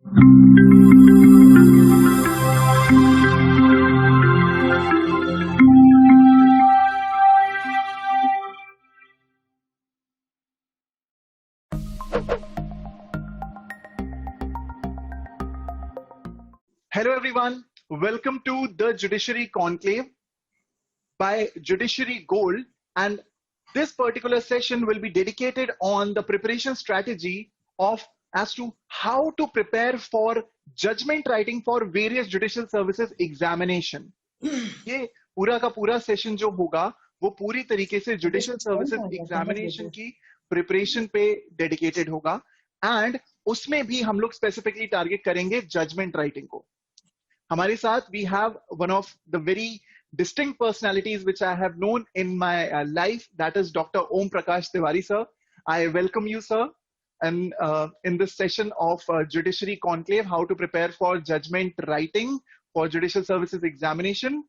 Hello, everyone. Welcome to the Judiciary Conclave by Judiciary Gold. And this particular session will be dedicated on the preparation strategy of as to how to prepare for judgment writing for various judicial services examination. ये पूरा का पूरा session जो होगा वो पूरी तरीके से जुडिशियल सर्विसेज एग्जामिनेशन की प्रिपरेशन पे डेडिकेटेड होगा एंड उसमें भी हम लोग स्पेसिफिकली टारगेट करेंगे जजमेंट राइटिंग को. हमारे साथ we have one of the very distinct personalities which I have known in my life, that is Dr. Om Prakash Tiwari sir. I welcome you, sir, and in this session of Judiciary Conclave, how to prepare for judgment writing for judicial services examination.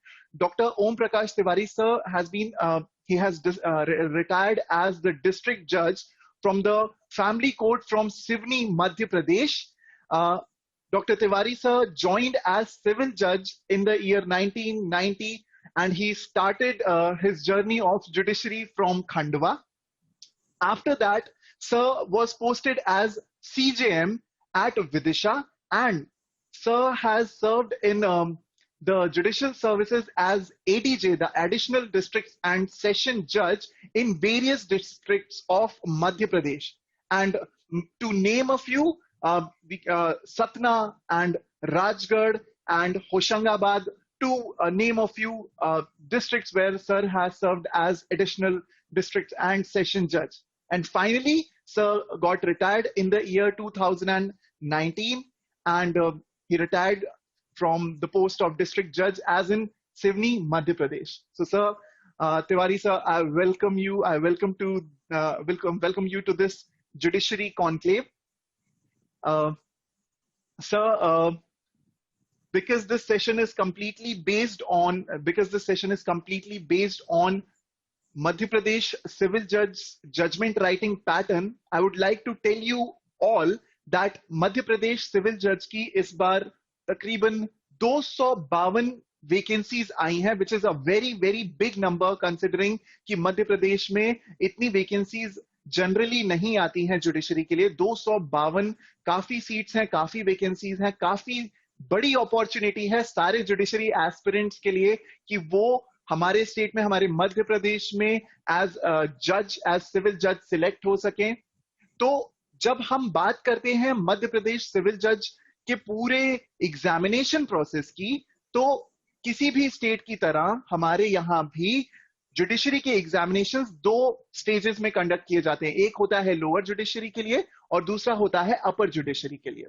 Dr. Om Prakash Tiwari sir has been retired as the district judge from the family court from Sivni, Madhya Pradesh. Dr. Tiwari sir joined as civil judge in the year 1990, and he started his journey of judiciary from Khandwa. After that, sir was posted as CJM at Vidisha, and sir has served in the judicial services as ADJ, the additional district and session judge in various districts of Madhya Pradesh. And to name a few, Satna and Rajgarh and Hoshangabad, to name a few districts where sir has served as additional district and session judge. And finally, sir got retired in the year 2019, and he retired from the post of district judge as in Sivni, Madhya Pradesh. So, sir, Tiwari sir, I welcome you. I welcome you to this judiciary conclave. Sir, because this session is completely based on Madhya Pradesh civil judgment writing pattern, I would like to tell you all that Madhya Pradesh civil judge की इस बार तकरीबन 252 vacancies आई हैं, which is a very very big number considering कि मध्य प्रदेश में इतनी vacancies generally नहीं आती हैं जुडिशरी के लिए. 252 काफी सीट्स हैं, काफी वैकेंसीज हैं, काफी बड़ी अपॉर्चुनिटी है सारे जुडिशरी एस्पिरेंट्स के लिए कि वो हमारे स्टेट में, हमारे मध्य प्रदेश में एज जज, एज सिविल जज सिलेक्ट हो सकें. तो जब हम बात करते हैं मध्य प्रदेश सिविल जज के पूरे एग्जामिनेशन प्रोसेस की, तो किसी भी स्टेट की तरह हमारे यहां भी जुडिशरी के एग्जामिनेशंस 2 स्टेजेस में कंडक्ट किए जाते हैं. एक होता है लोअर जुडिशरी के लिए और दूसरा होता है अपर जुडिशरी के लिए.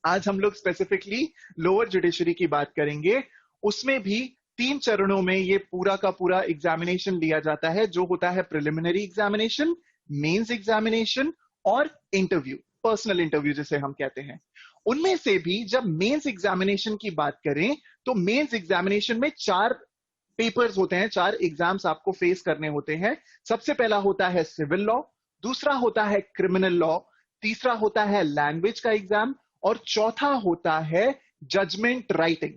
आज हम लोग स्पेसिफिकली लोअर जुडिशरी की बात करेंगे. उसमें भी 3 चरणों में ये पूरा का पूरा एग्जामिनेशन लिया जाता है, जो होता है प्रिलिमिनरी एग्जामिनेशन, मेंस एग्जामिनेशन और इंटरव्यू, पर्सनल इंटरव्यू जिसे हम कहते हैं. उनमें से भी जब मेंस एग्जामिनेशन की बात करें तो मेंस एग्जामिनेशन में 4 पेपर्स होते हैं, 4 एग्जाम्स आपको फेस करने होते हैं. सबसे पहला होता है सिविल लॉ, दूसरा होता है क्रिमिनल लॉ, तीसरा होता है लैंग्वेज का एग्जाम और चौथा होता है judgment writing.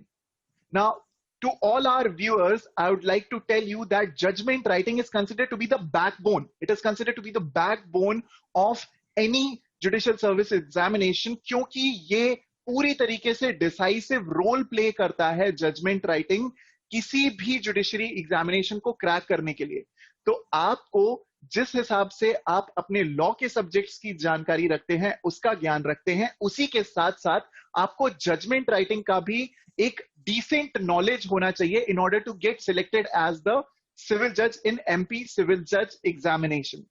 Now to all our viewers, I would like to tell you that judgment writing is considered to be the backbone. It is considered to be the backbone of any judicial service examination, क्योंकि ये पूरी तरीके से decisive role play करता है judgment writing किसी भी judiciary examination को क्रैक करने के लिए. तो आपको जिस हिसाब से आप अपने लॉ के सब्जेक्ट्स की जानकारी रखते हैं, उसका ज्ञान रखते हैं, उसी के साथ साथ आपको जजमेंट राइटिंग का भी एक डिसेंट नॉलेज होना चाहिए in order to get selected as the civil जज इन एमपी सिविल जज एग्जामिनेशन.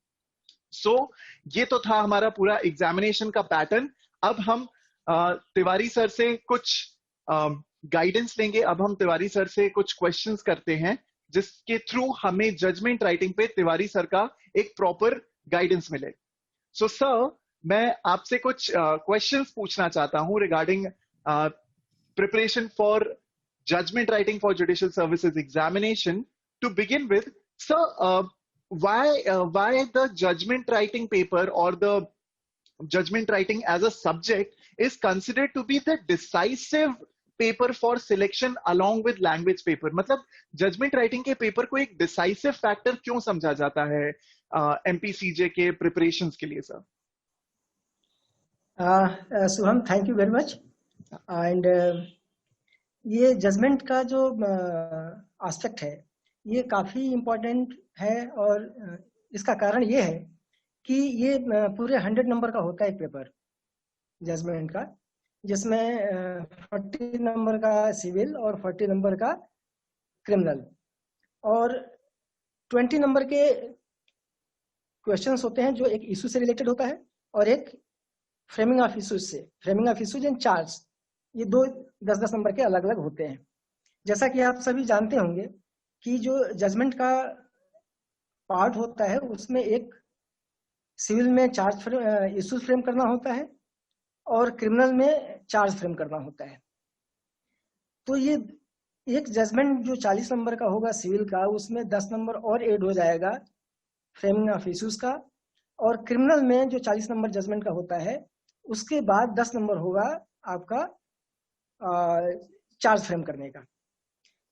सो ये तो था हमारा पूरा एग्जामिनेशन का पैटर्न. अब हम तिवारी सर से कुछ गाइडेंस लेंगे. अब हम तिवारी सर से कुछ क्वेश्चंस करते हैं जिसके थ्रू हमें जजमेंट राइटिंग पे तिवारी सर का एक प्रॉपर गाइडेंस मिले. सो सर, मैं आपसे कुछ क्वेश्चंस पूछना चाहता हूं regarding preparation for judgment writing for judicial services examination. To begin with, sir, why the judgment writing paper or the judgment writing as a subject is considered to be the decisive paper for selection along with language paper? मतलब judgment writing के paper को एक decisive factor क्यों समझा जाता है एमपीसीजे के preparations के लिए sir? Shubham, thank you very much. And ये जजमेंट का जो एस्पेक्ट है ये काफ़ी इम्पोर्टेंट है, और इसका कारण ये है कि ये पूरे 100 नंबर का होता है एक पेपर जजमेंट का, जिसमें 40 नंबर का सिविल और 40 नंबर का क्रिमिनल, और 20 नंबर के क्वेश्चंस होते हैं जो एक इशू से रिलेटेड होता है, और एक फ्रेमिंग ऑफ इशूज से, framing of issues and charge. ये दो 10-10 नंबर के अलग अलग होते हैं। जैसा कि आप सभी जानते होंगे कि जो जजमेंट का पार्ट होता है उसमें एक सिविल में चार्ज इशूज फ्रेम करना होता है और क्रिमिनल में चार्ज फ्रेम करना होता है। तो ये एक जजमेंट जो 40 नंबर का होगा सिविल का, उसमें 10 नंबर और ऐड हो जाएगा फ्रेमिंग ऑफ इशूज का, और क्रिमिनल में जो 40 नंबर जजमेंट का होता है उसके बाद 10 नंबर होगा आपका चार्ज फ्रेम करने का।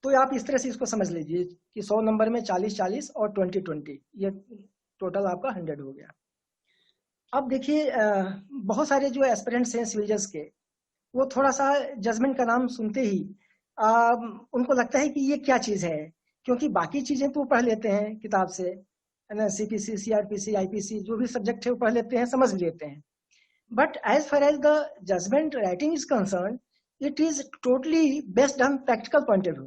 तो आप इस तरह से इसको समझ लीजिए कि 100 नंबर में 40-40 और 20-20, ये टोटल आपका 100 हो गया। अब देखिए बहुत सारे जो एस्पिरेंट्स हैं सिविल जज के, वो थोड़ा सा जजमेंट का नाम सुनते ही उनको लगता है कि ये क्या चीज़ है, क्योंकि बाकी चीज़ें तो पढ़ लेते हैं किताब से, है ना, सीपीसी, सीआरपीसी, आईपीसी, जो भी सब्जेक्ट है वो पढ़ लेते हैं, समझ लेते हैं। But as far as the judgment writing is concerned, it is totally based on practical point of view.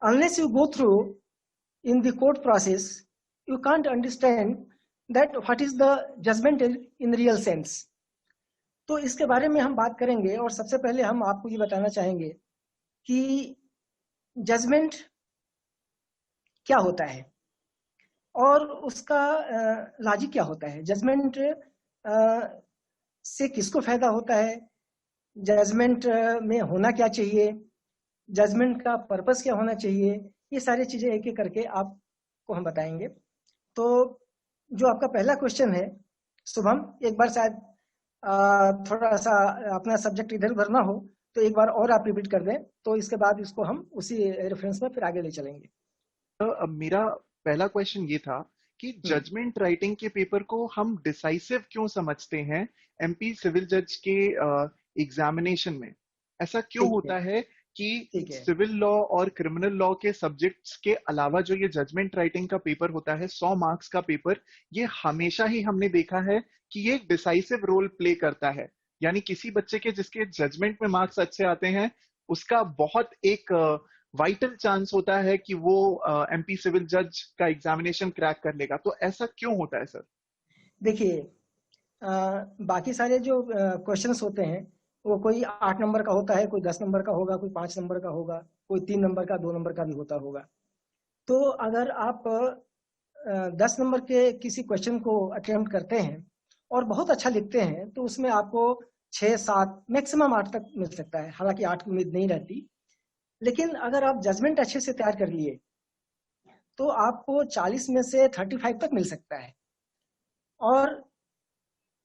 Unless you go through in the court process, you can't understand that what is the judgment in real sense. तो इसके बारे में हम बात करेंगे, और सबसे पहले हम आपको ये बताना चाहेंगे कि जजमेंट क्या होता है और उसका लॉजिक क्या होता है, जजमेंट से किसको फायदा होता है, जजमेंट में होना क्या चाहिए, जजमेंट का पर्पस क्या होना चाहिए, ये सारी चीजें एक एक करके आपको हम बताएंगे। तो जो आपका पहला क्वेश्चन है शुभम, एक बार शायद थोड़ा सा अपना सब्जेक्ट इधर उधर ना हो तो एक बार और आप रिपीट कर दें, तो इसके बाद इसको हम उसी रेफरेंस में फिर आगे ले चलेंगे। तो अब मेरा पहला क्वेश्चन ये था कि जजमेंट राइटिंग के पेपर को हम डिसाइसिव क्यों समझते हैं एमपी सिविल जज के एग्जामिनेशन में? ऐसा क्यों होता है कि सिविल लॉ और क्रिमिनल लॉ के सब्जेक्ट्स के अलावा जो ये जजमेंट राइटिंग का पेपर होता है 100 मार्क्स का पेपर, ये हमेशा ही हमने देखा है कि ये एक डिसाइसिव रोल प्ले करता है, यानी किसी बच्चे के जिसके जजमेंट में मार्क्स अच्छे आते हैं उसका बहुत एक वाइटल चांस होता है कि वो एमपी सिविल जज का एग्जामिनेशन क्रैक कर लेगा। तो ऐसा क्यों होता है सर? देखिए बाकी सारे जो क्वेश्चंस होते हैं वो कोई 8 नंबर का होता है, कोई 10 नंबर का होगा, कोई 5 नंबर का होगा, कोई 3 नंबर का, 2 नंबर का भी होता होगा। तो अगर आप 10 नंबर के किसी क्वेश्चन को अटेम्प्ट करते हैं और बहुत अच्छा लिखते हैं तो उसमें आपको 6-7 मैक्सिमम 8 तक मिल सकता है, हालांकि 8 की उम्मीद नहीं रहती। लेकिन अगर आप जजमेंट अच्छे से तैयार कर लिए तो आपको 40 में से 35 तक मिल सकता है, और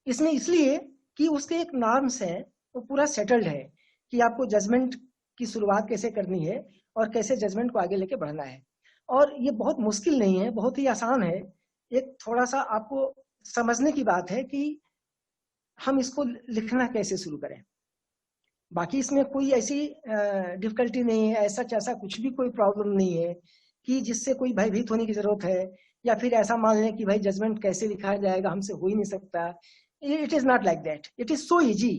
इसमें इसलिए कि उसके एक नॉर्म्स हैं, वो पूरा सेटल्ड है कि आपको जजमेंट की शुरुआत कैसे करनी है और कैसे जजमेंट को आगे लेके बढ़ना है। और ये बहुत मुश्किल नहीं है, बहुत ही आसान है। एक थोड़ा सा आपको समझने की बात है कि हम इसको लिखना कैसे शुरू करें। बाकी इसमें कोई ऐसी डिफिकल्टी नहीं है, ऐसा कुछ भी कोई प्रॉब्लम नहीं है कि जिससे कोई भयभीत होने की जरूरत है, या फिर ऐसा मान लें कि भाई जजमेंट कैसे लिखा जाएगा, हमसे हो ही नहीं सकता। It is not like that, it is so easy.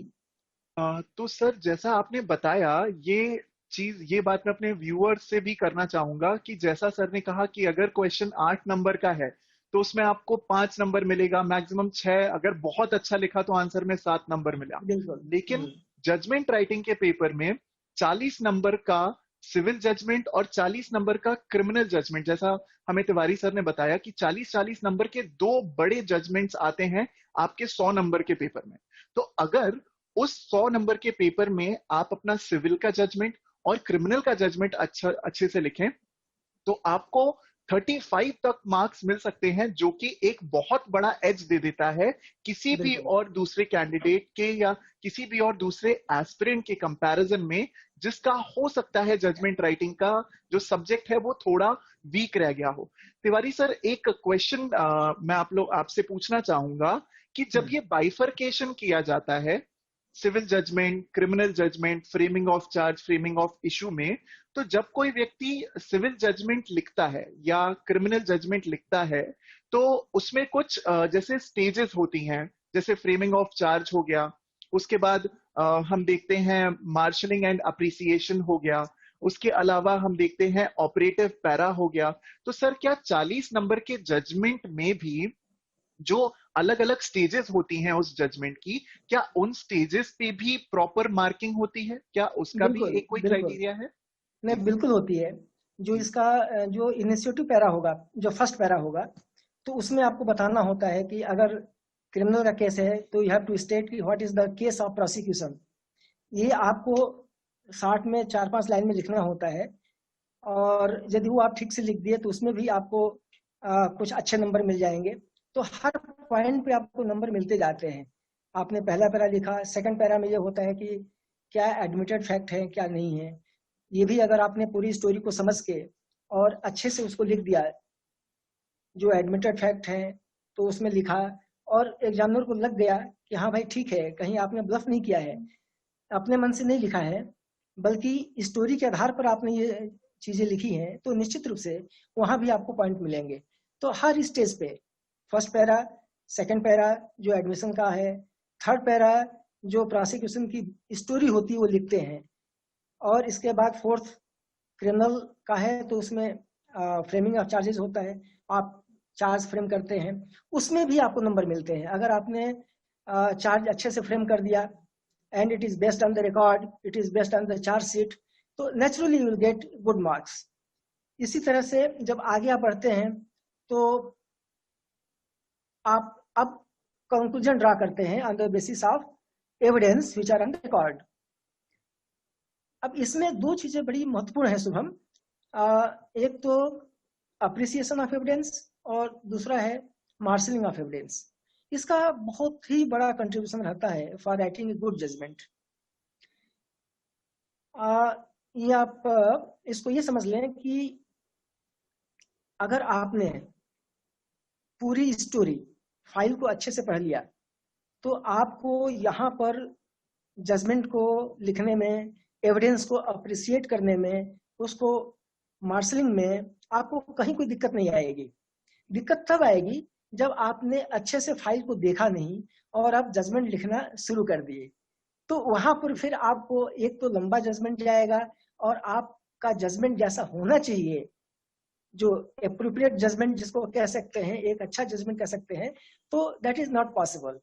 तो सर जैसा आपने बताया, ये बात मैं अपने व्यूअर्स से भी करना चाहूंगा कि जैसा सर ने कहा कि अगर क्वेश्चन 8 नंबर का है तो उसमें आपको 5 नंबर मिलेगा, मैक्सिमम 6, अगर बहुत अच्छा लिखा तो आंसर में 7 नंबर मिला। लेकिन जजमेंट राइटिंग के पेपर में 40 नंबर का सिविल जजमेंट और 40 नंबर का क्रिमिनल जजमेंट, जैसा हमें तिवारी सर ने बताया कि 40-40 नंबर के 2 बड़े जजमेंट्स आते हैं आपके 100 नंबर के पेपर में। तो अगर उस 100 नंबर के पेपर में आप अपना सिविल का जजमेंट और क्रिमिनल का जजमेंट अच्छे से लिखें तो आपको 35 तक मार्क्स मिल सकते हैं, जो कि एक बहुत बड़ा एज दे देता है किसी भी बिल्कुल और दूसरे कैंडिडेट के या किसी भी और दूसरे एस्पिरेंट के कंपैरिजन में, जिसका हो सकता है जजमेंट राइटिंग का जो सब्जेक्ट है वो थोड़ा वीक रह गया हो। तिवारी सर, एक क्वेश्चन मैं आपसे पूछना चाहूंगा कि जब ये बाइफरकेशन किया जाता है civil judgment, criminal judgment, framing of charge, framing of issue में, तो जब कोई व्यक्ति सिविल जजमेंट लिखता है या क्रिमिनल जजमेंट लिखता है तो उसमें कुछ जैसे स्टेजेस होती हैं, जैसे फ्रेमिंग ऑफ चार्ज हो गया, उसके बाद हम देखते हैं मार्शलिंग एंड अप्रिसिएशन हो गया, उसके अलावा हम देखते हैं ऑपरेटिव पैरा हो गया। तो सर, क्या 40 नंबर के जजमेंट में भी जो अलग अलग स्टेजेस होती हैं उस जजमेंट की, क्या उन स्टेजेस पे भी प्रॉपर मार्किंग होती है? क्या उसका भी बिल्कुल एक कोई बिल्कुल क्राइटेरिया है? जी नहीं, बिल्कुल होती है। जो जी इसका जो इनिशिएटिव पैरा होगा, जो फर्स्ट पैरा होगा, तो उसमें आपको बताना होता है कि अगर क्रिमिनल का केस है तो यू हैव टू स्टेट कि what is the case of prosecution. ये आपको 60 में 4-5 लाइन में लिखना होता है। और यदि वो आप ठीक से लिख दिए तो उसमें भी आपको कुछ अच्छे नंबर मिल जाएंगे। तो हर पॉइंट पे आपको नंबर मिलते जाते हैं। आपने पहला पैरा लिखा, सेकंड पैरा में ये होता है कि क्या एडमिटेड फैक्ट है क्या नहीं है। ये भी अगर आपने पूरी स्टोरी को समझ के और अच्छे से उसको लिख दिया, जो एडमिटेड फैक्ट है तो उसमें लिखा, और एग्जामिनर को लग गया कि हाँ भाई ठीक है, कहीं आपने ब्लफ नहीं किया है, अपने मन से नहीं लिखा है, बल्कि स्टोरी के आधार पर आपने ये चीजें लिखी हैं, तो निश्चित रूप से वहां भी आपको पॉइंट मिलेंगे। तो हर स्टेज पे फर्स्ट पैरा, सेकंड पैरा जो एडमिशन का है, थर्ड पैरा जो प्रोसिक्यूशन की स्टोरी होती है वो लिखते हैं, और इसके बाद फोर्थ क्रिमिनल का है तो उसमें फ्रेमिंग ऑफ चार्जेस होता है, आप चार्ज फ्रेम करते हैं, उसमें भी आपको नंबर मिलते हैं। अगर आपने चार्ज अच्छे से फ्रेम कर दिया and it is based on the record, it is based on the charge sheet, तो naturally you will get good marks। इसी तरह से जब आगे आप बढ़ते हैं तो आप अब कंक्लूजन ड्रा करते हैं on the basis of evidence which are on record. अब इसमें दो चीजें बड़ी महत्वपूर्ण है शुभम। एक तो अप्रिसिएशन ऑफ एविडेंस और दूसरा है मार्शलिंग ऑफ एविडेंस। इसका बहुत ही बड़ा कंट्रीब्यूशन रहता है for writing a good judgment. ये आप इसको ये समझ लें कि अगर आपने पूरी स्टोरी फाइल को अच्छे से पढ़ लिया तो आपको यहाँ पर जजमेंट को लिखने में, एविडेंस को अप्रिसिएट करने में, उसको मार्शलिंग में आपको कहीं कोई दिक्कत नहीं आएगी। दिक्कत तब आएगी जब आपने अच्छे से फाइल को देखा नहीं और आप जजमेंट लिखना शुरू कर दिए, तो वहां पर फिर आपको एक तो लंबा जजमेंट जाएगा, और आपका जजमेंट जैसा होना चाहिए, जो एप्रोप्रिएट जजमेंट जिसको कह सकते हैं, एक अच्छा जजमेंट कह सकते हैं, तो दैट इज नॉट पॉसिबल।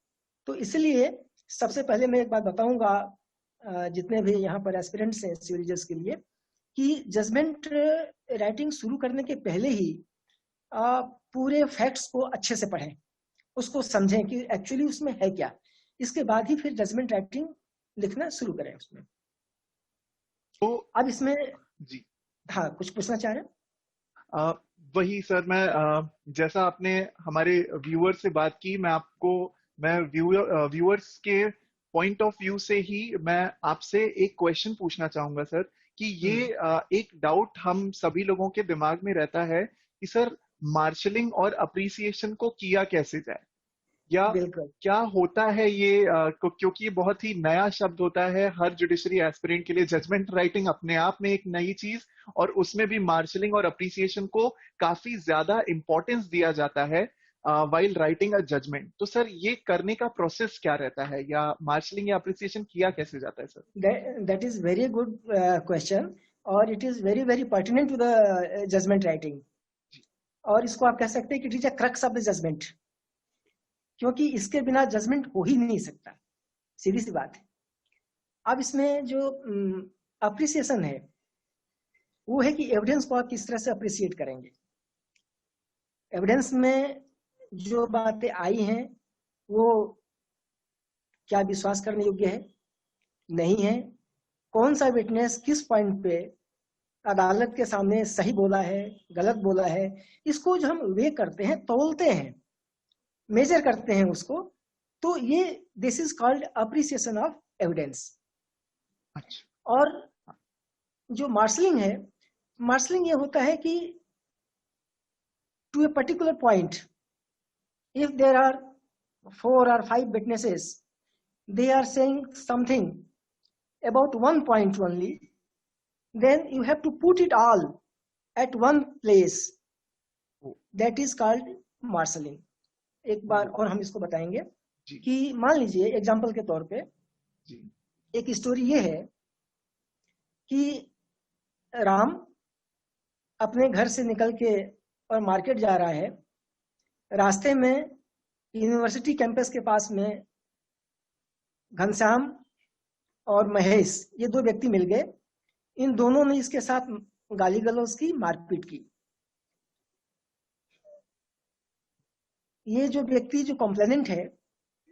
तो इसलिए सबसे पहले मैं एक बात बताऊंगा जितने भी यहाँ पर एस्पिरेंट्स हैं सिविल जज के लिए, कि जजमेंट राइटिंग शुरू करने के पहले ही पूरे फैक्ट्स को अच्छे से पढ़ें, उसको समझें कि एक्चुअली उसमें है क्या, इसके बाद ही फिर जजमेंट राइटिंग लिखना शुरू करें उसमें। तो अब इसमें जी हाँ, कुछ पूछना चाह रहे हैं? वही सर, मैं जैसा आपने हमारे व्यूअर से बात की, मैं व्यूअर्स के पॉइंट ऑफ व्यू से ही मैं आपसे एक क्वेश्चन पूछना चाहूंगा सर, कि ये एक डाउट हम सभी लोगों के दिमाग में रहता है कि सर मार्शलिंग और अप्रिसिएशन को किया कैसे जाए, या बिल्कुल क्या होता है ये, क्योंकि ये बहुत ही नया शब्द होता है हर जुडिशरी एस्पिरेंट के लिए। जजमेंट राइटिंग अपने आप में एक नई चीज, और उसमें भी मार्शलिंग और अप्रिसिएशन को काफी ज्यादा इंपॉर्टेंस दिया जाता है वाइल राइटिंग अ जजमेंट। तो सर ये करने का प्रोसेस क्या रहता है, या मार्शलिंग या अप्रिसिएशन किया कैसे जाता है sir? That is very good question, और it is very very pertinent to the judgment writing. और इसको आप कह सकते हैं कि it is a crux of the judgment, क्योंकि इसके बिना जजमेंट हो ही नहीं सकता, सीधी सी बात है। अब इसमें जो अप्रिसिएशन है वो है कि एविडेंस को आप किस तरह से अप्रिसिएट करेंगे। एविडेंस में जो बातें आई हैं वो क्या विश्वास करने योग्य है, नहीं है, कौन सा विटनेस किस पॉइंट पे अदालत के सामने सही बोला है, गलत बोला है, इसको जो हम वे करते हैं, तौलते हैं, मेजर करते हैं उसको, तो ये this is called appreciation of evidence. अच्छा। और जो मार्शलिंग है, मार्शलिंग ये होता है कि to a particular point, if there are 4 or 5 witnesses, they are saying something about one point only, then you have to put it all at one place. That is called marshalling. एक बार और हम इसको बताएंगे कि मान लीजिए example के तौर पे एक स्टोरी ये है कि राम अपने घर से निकल के और मार्केट जा रहा है, रास्ते में यूनिवर्सिटी कैंपस के पास में घनश्याम और महेश, ये 2 व्यक्ति मिल गए। इन दोनों ने इसके साथ गाली गलौज की, मारपीट की। ये जो व्यक्ति, जो कंप्लेनेंट है,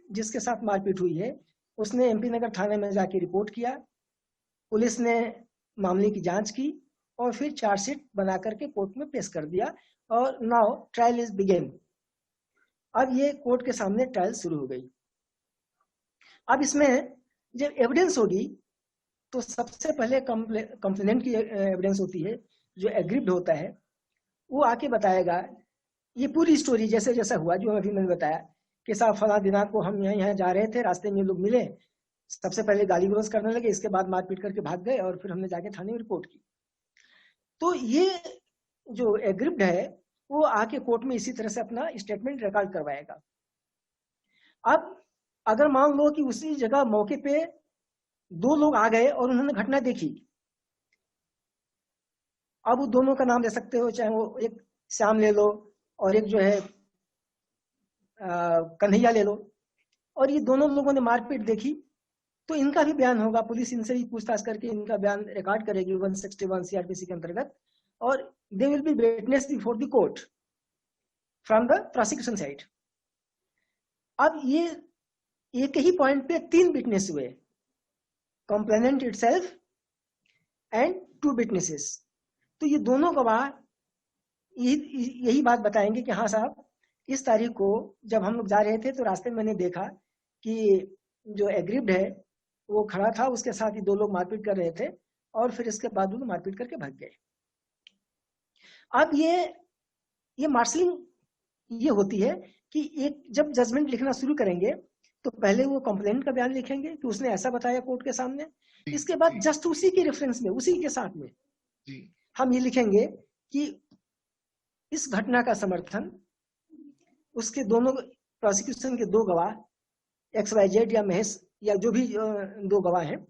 जिसके साथ मारपीट हुई है, उसने एमपी नगर थाने में जाके रिपोर्ट किया। पुलिस ने मामले की जांच की और फिर चार्जशीट बना करके कोर्ट में पेश कर दिया और नाउ ट्रायल इज बिगेन। अब ये कोर्ट के सामने ट्रायल शुरू हो गई। अब इसमें जब एविडेंस होगी तो सबसे पहले कंप्लेनेंट की एविडेंस होती है, जो एग्रीव्ड होता है, वो आके बताएगा ये पूरी स्टोरी जैसे जैसा हुआ, जो अभी मैंने बताया कि साहब फला दिनांक को हम यहाँ जा रहे थे, रास्ते में लोग मिले, सबसे पहले गाली गलौज करने लगे, इसके बाद मारपीट करके भाग गए और फिर हमने जाके थाने में रिपोर्ट की। तो ये जो एग्रीव्ड है वो आके कोर्ट में इसी तरह से अपना स्टेटमेंट रिकॉर्ड करवाएगा। अब अगर मान लो कि उसी जगह मौके पे 2 लोग आ गए और उन्होंने घटना देखी, अब वो दोनों का नाम ले सकते हो, चाहे वो एक श्याम ले लो और एक जो है कन्हैया ले लो, और ये दोनों लोगों ने मारपीट देखी, तो इनका भी बयान होगा। पुलिस इनसे भी पूछताछ करके इनका बयान रिकॉर्ड करेगी 161 सीआरपीसी के अंतर्गत, और they will be witness before the court from the prosecution side. अब ये एक ही पॉइंट पे 3 विटनेस हुए, कंप्लेनेंट इटसेल्फ एंड 2 विटनेसेस। तो ये दोनों गवाह यही बात बताएंगे कि हाँ साहब, इस तारीख को जब हम लोग जा रहे थे तो रास्ते में मैंने देखा कि जो एग्रीव्ड है वो खड़ा था, उसके साथ ही 2 लोग मारपीट कर रहे थे और फिर इसके बाद वो मारपीट करके भाग गए। अब ये मार्शलिंग ये होती है कि एक जब जजमेंट लिखना शुरू करेंगे तो पहले वो कंप्लेंट का बयान लिखेंगे कि उसने ऐसा बताया कोर्ट के सामने। इसके बाद जस्ट उसी के रेफरेंस में, उसी के साथ में हम ये लिखेंगे कि इस घटना का समर्थन उसके दोनों प्रोसिक्यूशन के 2 गवाह XYZ या महेश या जो भी 2 गवाह हैं,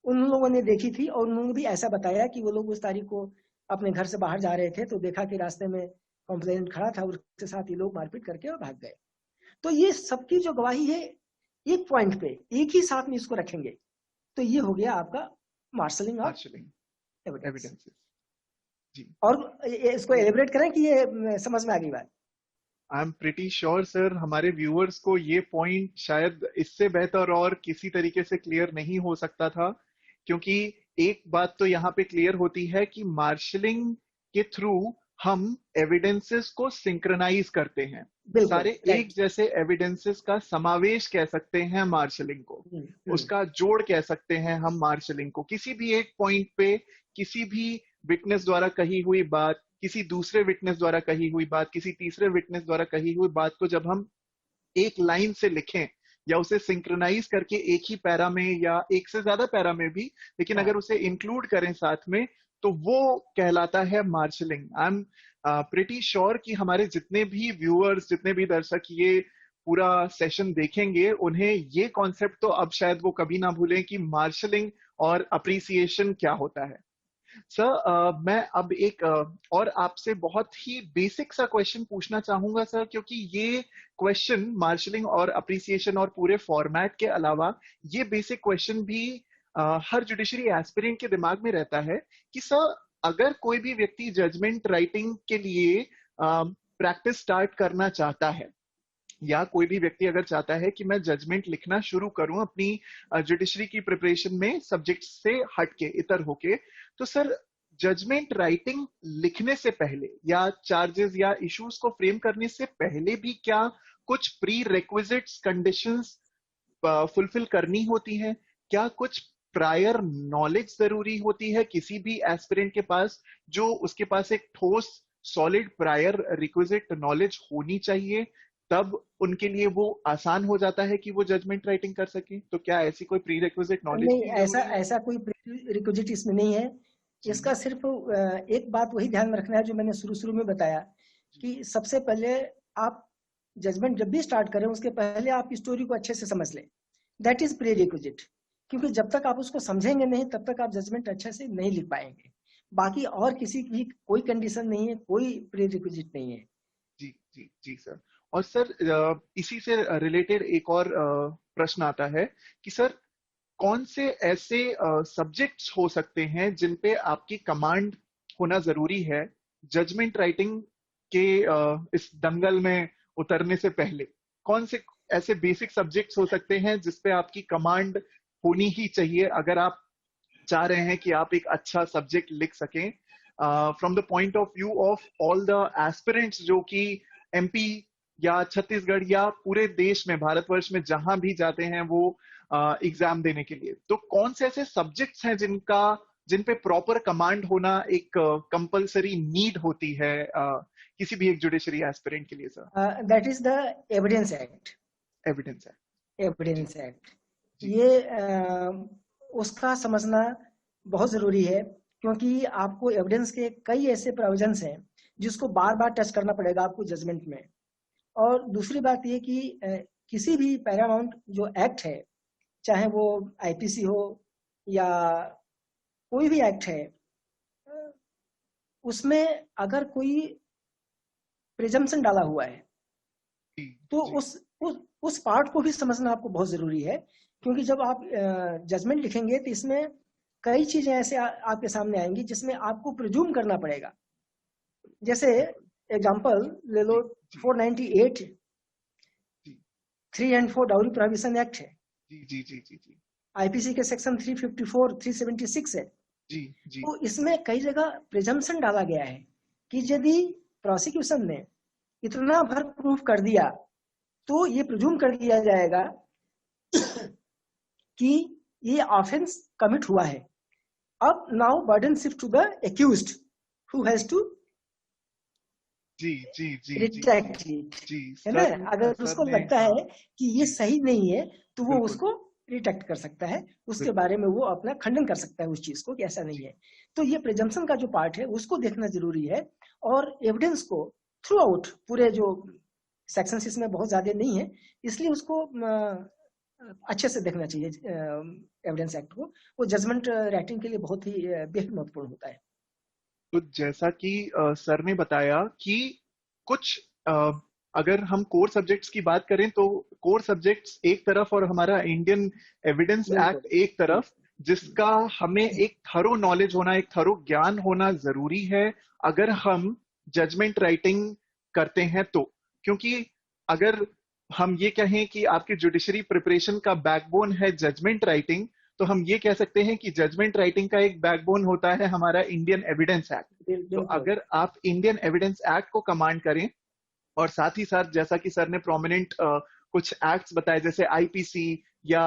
उन लोगों ने देखी थी और उन्होंने भी ऐसा बताया कि वो लोग उस तारीख को अपने घर से बाहर जा रहे थे तो देखा कि रास्ते में कंप्लेनेंट खड़ा था, उसके साथ ही लोग मारपीट करके और भाग गए। तो ये सबकी जो गवाही है एक पॉइंट पे एक ही साथ में इसको रखेंगे, तो ये हो गया आपका मार्शलिंग ऑफ एविडेंस। और इसको एलिब्रेट करें कि ये समझ में आ गई बात। I am pretty sure sir, हमारे व्यूअर्स को ये पॉइंट शायद इससे बेहतर और किसी तरीके से क्लियर नहीं हो सकता था, क्योंकि एक बात तो यहाँ पे क्लियर होती है कि मार्शलिंग के थ्रू हम एविडेंसेस को सिंक्रोनाइज करते हैं। सारे एक जैसे एविडेंसेस का समावेश कह सकते हैं मार्शलिंग को, उसका जोड़ कह सकते हैं हम मार्शलिंग को। किसी भी एक पॉइंट पे किसी भी विटनेस द्वारा कही हुई बात, किसी दूसरे विटनेस द्वारा कही हुई बात, किसी तीसरे विटनेस द्वारा कही हुई बात को जब हम एक लाइन से लिखें या उसे सिंक्रोनाइज करके एक ही पैरा में या एक से ज्यादा पैरा में भी, लेकिन अगर उसे इंक्लूड करें साथ में, तो वो कहलाता है marshalling. I am pretty sure कि हमारे जितने भी व्यूअर्स, जितने भी दर्शक ये पूरा सेशन देखेंगे, उन्हें ये कॉन्सेप्ट तो अब शायद वो कभी ना भूलें कि मार्शलिंग और अप्रिसिएशन क्या होता है। सर, मैं अब एक और आपसे बहुत ही बेसिक सा क्वेश्चन पूछना चाहूंगा सर, क्योंकि ये क्वेश्चन मार्शलिंग और अप्रिसिएशन और पूरे फॉर्मेट के अलावा ये बेसिक क्वेश्चन भी हर जुडिशरी एस्पिरेंट के दिमाग में रहता है कि सर, अगर कोई भी व्यक्ति जजमेंट राइटिंग के लिए प्रैक्टिस स्टार्ट करना चाहता है, या कोई भी व्यक्ति अगर चाहता है कि मैं जजमेंट लिखना शुरू करूं अपनी जुडिशरी की प्रिपरेशन में सब्जेक्ट से हटके, इतर होके, तो सर जजमेंट राइटिंग लिखने से पहले या चार्जेस या इश्यूज को फ्रेम करने से पहले भी क्या कुछ प्री रिक्विजिट्स कंडीशंस फुलफिल करनी होती है? क्या कुछ प्रायर नॉलेज जरूरी होती है किसी भी एस्पिरेंट के पास, जो उसके पास एक ठोस सॉलिड प्रायर रिक्विजिट नॉलेज होनी चाहिए, तब उनके लिए वो आसान हो जाता है कि वो जजमेंट राइटिंग कर सके? तो क्या ऐसी कोई प्री रिक्विजिट नॉलेज नहीं, भी ऐसा जरूरी है? ऐसा कोई रिक्विजिट इसमें नहीं है। जी इसका सिर्फ एक बात वही ध्यान में रखना है जो मैंने शुरू शुरू में बताया कि सबसे पहले आप जजमेंट जब भी स्टार्ट करें उसके पहले आप स्टोरी को अच्छे से समझ लें। दैट इज प्री रिक्विजिट, क्योंकि जब तक आप उसको समझेंगे नहीं तब तक आप जजमेंट अच्छे से नहीं लिख पाएंगे। बाकी और किसी की कोई कंडीशन नहीं है, कोई प्री रिक्विजिट नहीं है। जी जी जी सर। और सर इसी से रिलेटेड एक और प्रश्न आता है कि सर कौन से ऐसे सब्जेक्ट्स हो सकते हैं जिन पे आपकी कमांड होना जरूरी है जजमेंट राइटिंग के इस दंगल में उतरने से पहले? कौन से ऐसे बेसिक सब्जेक्ट्स हो सकते हैं जिसपे आपकी कमांड होनी ही चाहिए अगर आप चाह रहे हैं कि आप एक अच्छा सब्जेक्ट लिख सकें, from the point of view of all the aspirants जो कि एमपी या छत्तीसगढ़ या पूरे देश में, भारतवर्ष में जहां भी जाते हैं वो एग्जाम देने के लिए? तो कौन से ऐसे सब्जेक्ट्स हैं जिन पे प्रॉपर कमांड होना एक कंपलसरी नीड होती है किसी भी एक जुडिशरी एस्पिरेंट के लिए sir? That is the evidence act. Evidence है। जी एविडेंस एक्ट जी ये उसका समझना बहुत जरूरी है, क्योंकि आपको एविडेंस के कई ऐसे प्रोविजंस हैं जिसको बार बार टच करना पड़ेगा आपको जजमेंट में। और दूसरी बात ये कि किसी भी पैरामाउंट जो एक्ट है, चाहे वो आईपीसी हो या कोई भी एक्ट है, उसमें अगर कोई प्रिजम्पशन डाला हुआ है जी तो जी उस पार्ट को भी समझना आपको बहुत जरूरी है। क्योंकि जब आप जजमेंट लिखेंगे तो इसमें कई चीजें ऐसे आपके सामने आएंगी जिसमें आपको प्रिज्यूम करना पड़ेगा। जैसे बिल्कुल। एग्जांपल ले लो, जी जी 498 जी 3 एंड 4 डाउरी प्रोहिबिशन एक्ट है। जी जी जी जी जी आईपीसी के सेक्शन 354 376 है। जी जी तो इसमें कई जगह प्रिजम्पशन डाला गया है कि यदि प्रोसिक्यूशन ने इतना भर प्रूफ कर दिया तो ये प्रिज्यूम कर दिया जाएगा कि ये ऑफेंस कमिट हुआ है। अब now burden shift to the accused who has to जी जी जी जी रिट्रैक्ट इट, जी है ना। अगर सर उसको ने लगता हाँ है कि ये जी सही नहीं है तो वो बिल्कुल उसको रिटेक्ट कर सकता है, उसके बिल्कुल बारे में वो अपना खंडन कर सकता है उस चीज को कि ऐसा नहीं जी है। तो ये प्रिजम्पशन का जो पार्ट है उसको देखना जरूरी है। और एविडेंस को थ्रू आउट पूरे जो सेक्शन इसमें बहुत ज्यादा नहीं है, इसलिए उसको अच्छे से देखना चाहिए एविडेंस एक्ट को। वो जजमेंट राइटिंग के लिए बहुत ही बेहद महत्वपूर्ण होता है। तो जैसा कि सर ने बताया कि कुछ अगर हम कोर सब्जेक्ट्स की बात करें तो कोर सब्जेक्ट्स एक तरफ और हमारा इंडियन एविडेंस बिल्कुल। एक्ट एक तरफ, जिसका हमें एक थरो नॉलेज होना, एक थरो ज्ञान होना जरूरी है अगर हम जजमेंट राइटिंग करते हैं तो। क्योंकि अगर हम ये कहें कि आपकी जुडिशरी प्रिपरेशन का बैकबोन है जजमेंट राइटिंग, तो हम ये कह सकते हैं कि जजमेंट राइटिंग का एक बैकबोन होता है हमारा इंडियन एविडेंस एक्ट। तो बिल्कुल। अगर आप इंडियन एविडेंस एक्ट को कमांड करें और साथ ही साथ जैसा कि सर ने प्रोमिनेंट कुछ एक्ट्स बताए जैसे आईपीसी या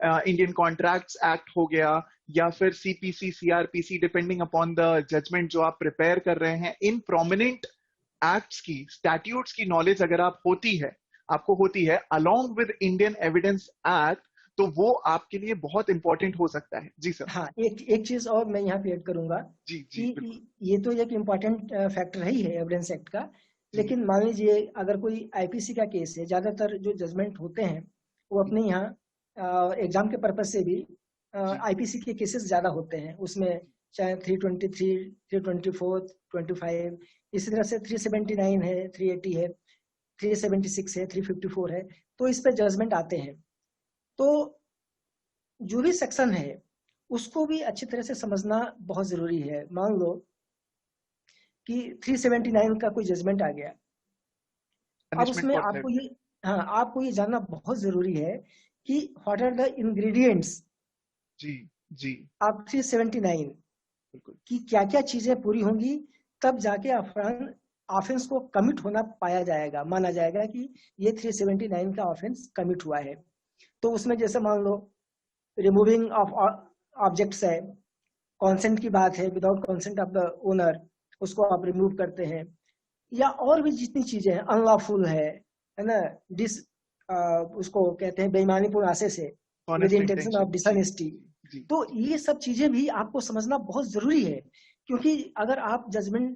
इंडियन कॉन्ट्रैक्ट्स एक्ट हो गया या फिर CPC CrPC, depending upon the judgment जो आप प्रिपेयर कर रहे हैं, इन प्रोमिनेंट एक्ट्स की, स्टैट्यूट्स की नॉलेज अगर आपको होती है along with Indian Evidence Act, तो वो आपके लिए बहुत इंपॉर्टेंट हो सकता है। जी सर। हाँ, एक चीज और मैं यहाँ पे ऐड करूंगा जी जी बिल्कुल। कि ये तो एक इम्पॉर्टेंट फैक्टर ही है एविडेंस एक्ट का। जी लेकिन मान लीजिए अगर कोई आईपीसी का केस है, ज्यादातर जो जजमेंट होते हैं वो जी अपने यहाँ एग्जाम के पर्पज से भी जी आईपीसी के केसेस ज्यादा होते हैं उसमें, चाहे 323 324 25, इसी तरह से 379 है, 380 है, 376 है, 354 है, तो इस पे जजमेंट आते हैं। तो जो भी सेक्शन है उसको भी अच्छी तरह से समझना बहुत जरूरी है। मान लो कि 379 का कोई जजमेंट आ गया, अब पनिशमेंट उसमें फॉर आपको थेफ्ट। ये, हाँ, आपको ये जानना बहुत जरूरी है कि व्हाट आर द इंग्रेडिएंट्स जी जी ऑफ 379। बिल्कुल। कि क्या क्या चीजें पूरी होंगी, तब जाके ऑफेंस को कमिट होना पाया जाएगा, माना जाएगा कि ये 379 का ऑफेंस कमिट हुआ है। तो उसमें जैसे मान लो रिमूविंग ऑफ ऑब्जेक्ट्स है, कॉन्सेंट की बात है, without consent of the owner उसको आप रिमूव करते हैं, या और भी जितनी चीजें हैं, अनलॉफुल है ना, डिस उसको कहते हैं बेईमानीपूर्ण आशय से, with Honest intention of intention, जी डिसऑनेस्टी। जी जी। तो ये सब चीजें भी आपको समझना बहुत जरूरी है, क्योंकि अगर आप जजमेंट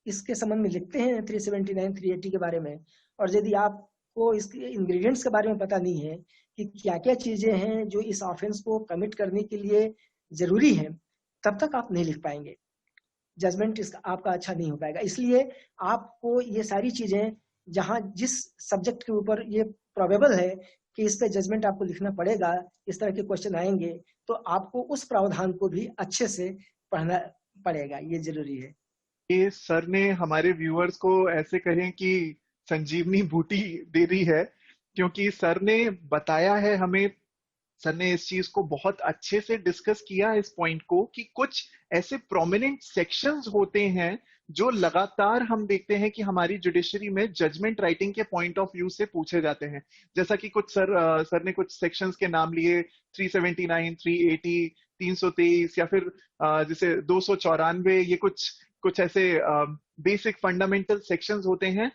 इसके संबंध में लिखते हैं 379 380 के बारे में, और यदि आपको इसके इंग्रेडिएंट्स के बारे में पता नहीं है कि क्या क्या चीजें हैं जो इस ऑफेंस को कमिट करने के लिए जरूरी है, तब तक आप नहीं लिख पाएंगे, जजमेंट इसका आपका अच्छा नहीं हो पाएगा। इसलिए आपको ये सारी चीजें, जहां जिस सब्जेक्ट के ऊपर ये प्रोबेबल है कि इस पे जजमेंट आपको लिखना पड़ेगा, इस तरह के क्वेश्चन आएंगे, तो आपको उस प्रावधान को भी अच्छे से पढ़ना पड़ेगा, ये जरूरी है। ये सर ने हमारे व्यूअर्स को ऐसे कहें कि संजीवनी बूटी दे दी है, क्योंकि सर ने बताया है हमें, सर ने इस चीज को बहुत अच्छे से डिस्कस किया इस पॉइंट को, कि कुछ ऐसे प्रोमिनेंट सेक्शंस होते हैं जो लगातार हम देखते हैं कि हमारी जुडिशरी में जजमेंट राइटिंग के पॉइंट ऑफ व्यू से पूछे जाते हैं। जैसा कि कुछ सर ने कुछ सेक्शंस के नाम लिए, 379, 380, 323, या फिर जैसे 294, ये कुछ ऐसे बेसिक फंडामेंटल सेक्शंस होते हैं।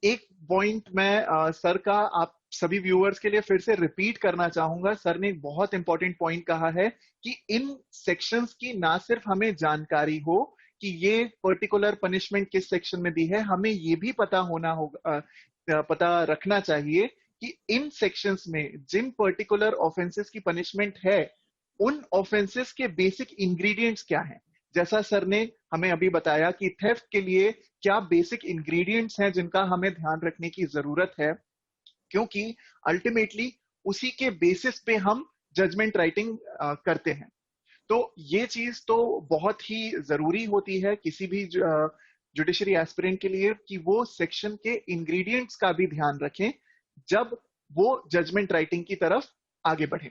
एक पॉइंट मैं सर का आप सभी व्यूअर्स के लिए फिर से रिपीट करना चाहूंगा। सर ने एक बहुत इंपॉर्टेंट पॉइंट कहा है कि इन सेक्शंस की ना सिर्फ हमें जानकारी हो कि ये पर्टिकुलर पनिशमेंट किस सेक्शन में दी है, हमें ये भी पता होना होगा, पता रखना चाहिए कि इन सेक्शंस में जिन पर्टिकुलर ऑफेंसेस की पनिशमेंट है, उन ऑफेंसेस के बेसिक इंग्रेडिएंट्स क्या हैं। जैसा सर ने हमें अभी बताया कि थेफ्ट के लिए क्या बेसिक इंग्रेडिएंट्स हैं जिनका हमें ध्यान रखने की जरूरत है, क्योंकि अल्टीमेटली उसी के बेसिस पे हम जजमेंट राइटिंग करते हैं। तो ये चीज तो बहुत ही जरूरी होती है किसी भी जुडिशरी एस्पिरेंट के लिए, कि वो सेक्शन के इंग्रेडिएंट्स का भी ध्यान रखें जब वो जजमेंट राइटिंग की तरफ आगे बढ़े।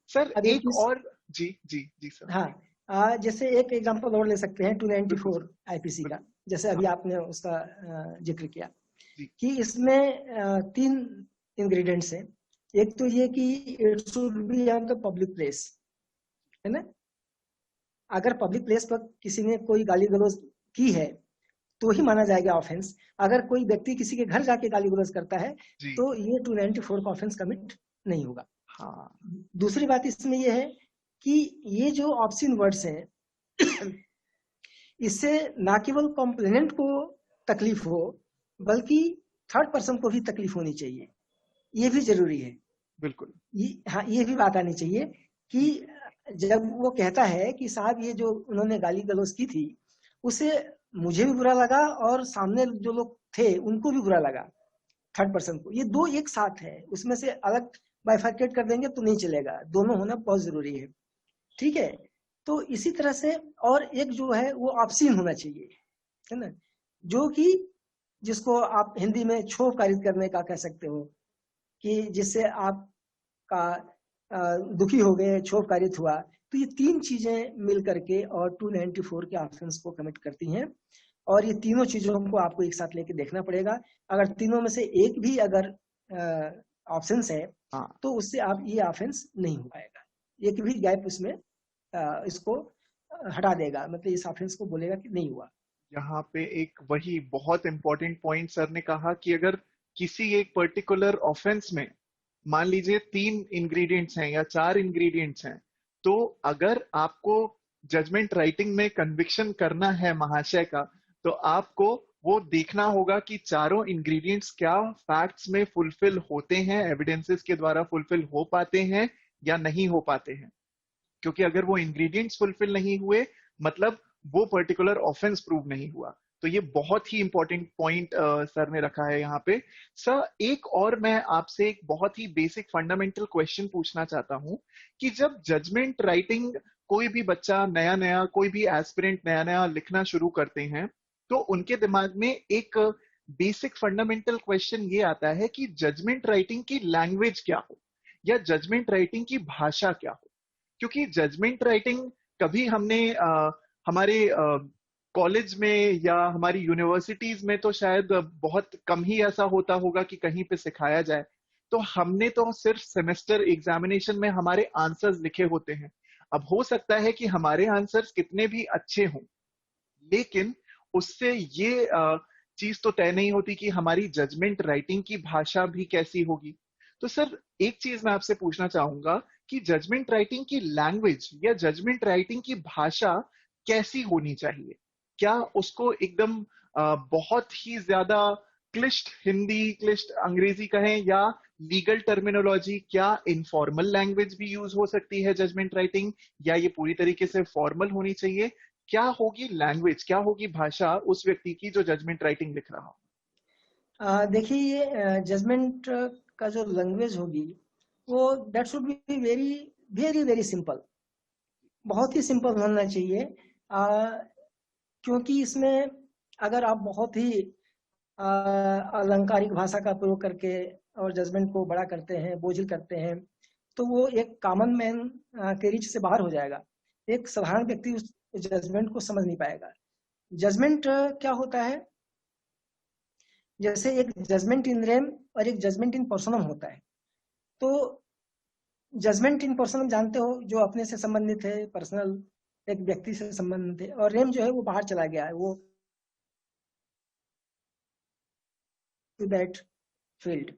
सर अब एक और, जी जी जी सर। हाँ, जैसे एक एग्जांपल और ले सकते हैं 294 आईपीसी का, जैसे अभी हाँ, आपने उसका जिक्र किया जी कि इसमें 3 इंग्रेडिएंट्स हैं। एक तो ये कि it should be on the public place, है ना। अगर पब्लिक प्लेस पर किसी ने कोई गाली गलौज की है तो ही माना जाएगा ऑफेंस। अगर कोई व्यक्ति किसी के घर जाके गाली गलौज करता है जी। तो ये 294 का ऑफेंस कमिट नहीं होगा। हाँ, दूसरी बात इसमें यह है कि ये जो ऑब्सीन वर्ड्स हैं इससे ना केवल कॉम्प्लेनेंट को तकलीफ हो, बल्कि थर्ड पर्सन को भी तकलीफ होनी चाहिए, ये भी जरूरी है। बिल्कुल। हाँ, ये भी बात आनी चाहिए कि जब वो कहता है कि साहब ये जो उन्होंने गाली गलौज की थी उसे मुझे भी बुरा लगा और सामने जो लोग थे उनको भी बुरा लगा, थर्ड पर्सन को, ये दो एक साथ है, उसमें से अलग बाइफर्केट कर देंगे तो नहीं चलेगा, दोनों होना बहुत जरूरी है। ठीक है, तो इसी तरह से और एक जो है वो ऑब्सीन होना चाहिए, है ना, जो कि जिसको आप हिंदी में क्षोभ कारित करने का कह सकते हो, कि जिससे आपका दुखी हो गए, क्षोभ कारित हुआ। तो ये 3 चीजें मिल करके और 294 के ऑफेंस को कमिट करती हैं, और ये तीनों चीजों को आपको एक साथ लेके देखना पड़ेगा। अगर तीनों में से एक भी अगर ऑप्शंस है हाँ, तो उससे आप ये ऑफेंस नहीं हो पाएगा, एक भी गैप उसमें इसको हटा देगा, मतलब इस ऑफेंस को बोलेगा कि नहीं हुआ। यहाँ पे एक वही बहुत इंपॉर्टेंट पॉइंट सर ने कहा कि अगर किसी एक पर्टिकुलर ऑफेंस में मान लीजिए 3 इंग्रेडिएंट्स हैं या 4 इंग्रेडिएंट्स हैं, तो अगर आपको जजमेंट राइटिंग में कन्विक्शन करना है महाशय का, तो आपको वो देखना होगा कि चारों इंग्रेडिएंट्स क्या फैक्ट्स में फुलफिल होते हैं, एविडेंसेस के द्वारा फुलफिल हो पाते हैं या नहीं हो पाते हैं। क्योंकि अगर वो इंग्रेडिएंट्स फुलफिल नहीं हुए, मतलब वो पर्टिकुलर ऑफेंस प्रूव नहीं हुआ। तो ये बहुत ही इंपॉर्टेंट पॉइंट सर ने रखा है यहाँ पे। सर एक और मैं आपसे एक बहुत ही बेसिक फंडामेंटल क्वेश्चन पूछना चाहता हूं कि जब जजमेंट राइटिंग कोई भी बच्चा नया नया, कोई भी एस्पिरेंट नया नया लिखना शुरू करते हैं, तो उनके दिमाग में एक बेसिक फंडामेंटल क्वेश्चन ये आता है कि जजमेंट राइटिंग की लैंग्वेज क्या हो, या जजमेंट राइटिंग की भाषा क्या हो। क्योंकि जजमेंट राइटिंग कभी हमने हमारे कॉलेज में या हमारी यूनिवर्सिटीज में तो शायद बहुत कम ही ऐसा होता होगा कि कहीं पे सिखाया जाए। तो हमने तो सिर्फ सेमेस्टर एग्जामिनेशन में हमारे आंसर्स लिखे होते हैं। अब हो सकता है कि हमारे आंसर्स कितने भी अच्छे हों, लेकिन उससे ये चीज तो तय नहीं होती कि हमारी जजमेंट राइटिंग की भाषा भी कैसी होगी। तो सर, एक चीज मैं आपसे पूछना चाहूंगा कि जजमेंट राइटिंग की लैंग्वेज या जजमेंट राइटिंग की भाषा कैसी होनी चाहिए? क्या उसको एकदम बहुत ही ज्यादा क्लिष्ट हिंदी, क्लिष्ट अंग्रेजी कहें, या लीगल टर्मिनोलॉजी, क्या इनफॉर्मल लैंग्वेज भी यूज हो सकती है जजमेंट राइटिंग, या ये पूरी तरीके से फॉर्मल होनी चाहिए? क्या होगी लैंग्वेज, क्या होगी भाषा उस व्यक्ति की जो जजमेंट राइटिंग लिख रहा हो? देखिए, ये जजमेंट का जो लैंग्वेज होगी वो that should be very very very simple, बहुत ही सिंपल होना चाहिए। क्योंकि इसमें अगर आप बहुत ही अलंकारिक भाषा का प्रयोग करके और जजमेंट को बड़ा करते हैं, बोझिल करते हैं, तो वो एक कॉमन मैन के रीच से बाहर हो जाएगा। एक साधारण व्यक्ति उस जजमेंट को समझ नहीं पाएगा। जजमेंट क्या होता है, जैसे एक जजमेंट इन रेम और एक जजमेंट इन पर्सनम होता है। तो जजमेंट इन पर्सनम जानते हो, जो अपने से संबंधित है, पर्सनल, एक व्यक्ति से संबंधित है, और रेम जो है वो बाहर चला गया है, वो टू दैट फील्ड।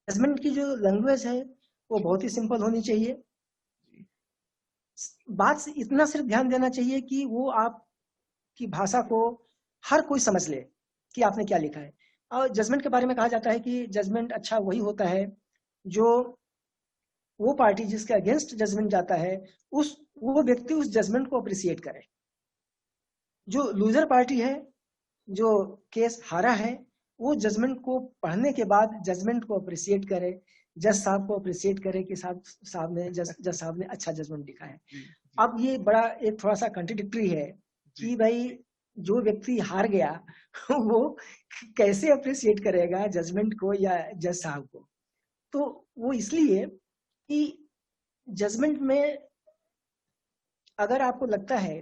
जजमेंट की जो लैंग्वेज है वो बहुत ही सिंपल होनी चाहिए। बात से इतना सिर्फ ध्यान देना चाहिए कि वो आपकी भाषा को हर कोई समझ ले कि आपने क्या लिखा है। और जजमेंट के बारे में कहा जाता है कि जजमेंट अच्छा वही होता है जो वो पार्टी जिसके अगेंस्ट जजमेंट जाता है वो व्यक्ति उस जजमेंट को अप्रिसिएट करे। जो लूजर पार्टी है, जो केस हारा है, वो जजमेंट को पढ़ने के बाद जजमेंट को अप्रिसिएट करे, जज साहब को अप्रिसिएट करे कि जज साहब ने अच्छा जजमेंट लिखा है। अब ये बड़ा एक थोड़ा सा कंट्राडिक्टरी है कि भाई जो व्यक्ति हार गया वो कैसे अप्रिसिएट करेगा जजमेंट को या जज साहब को। तो वो इसलिए कि जजमेंट में अगर आपको लगता है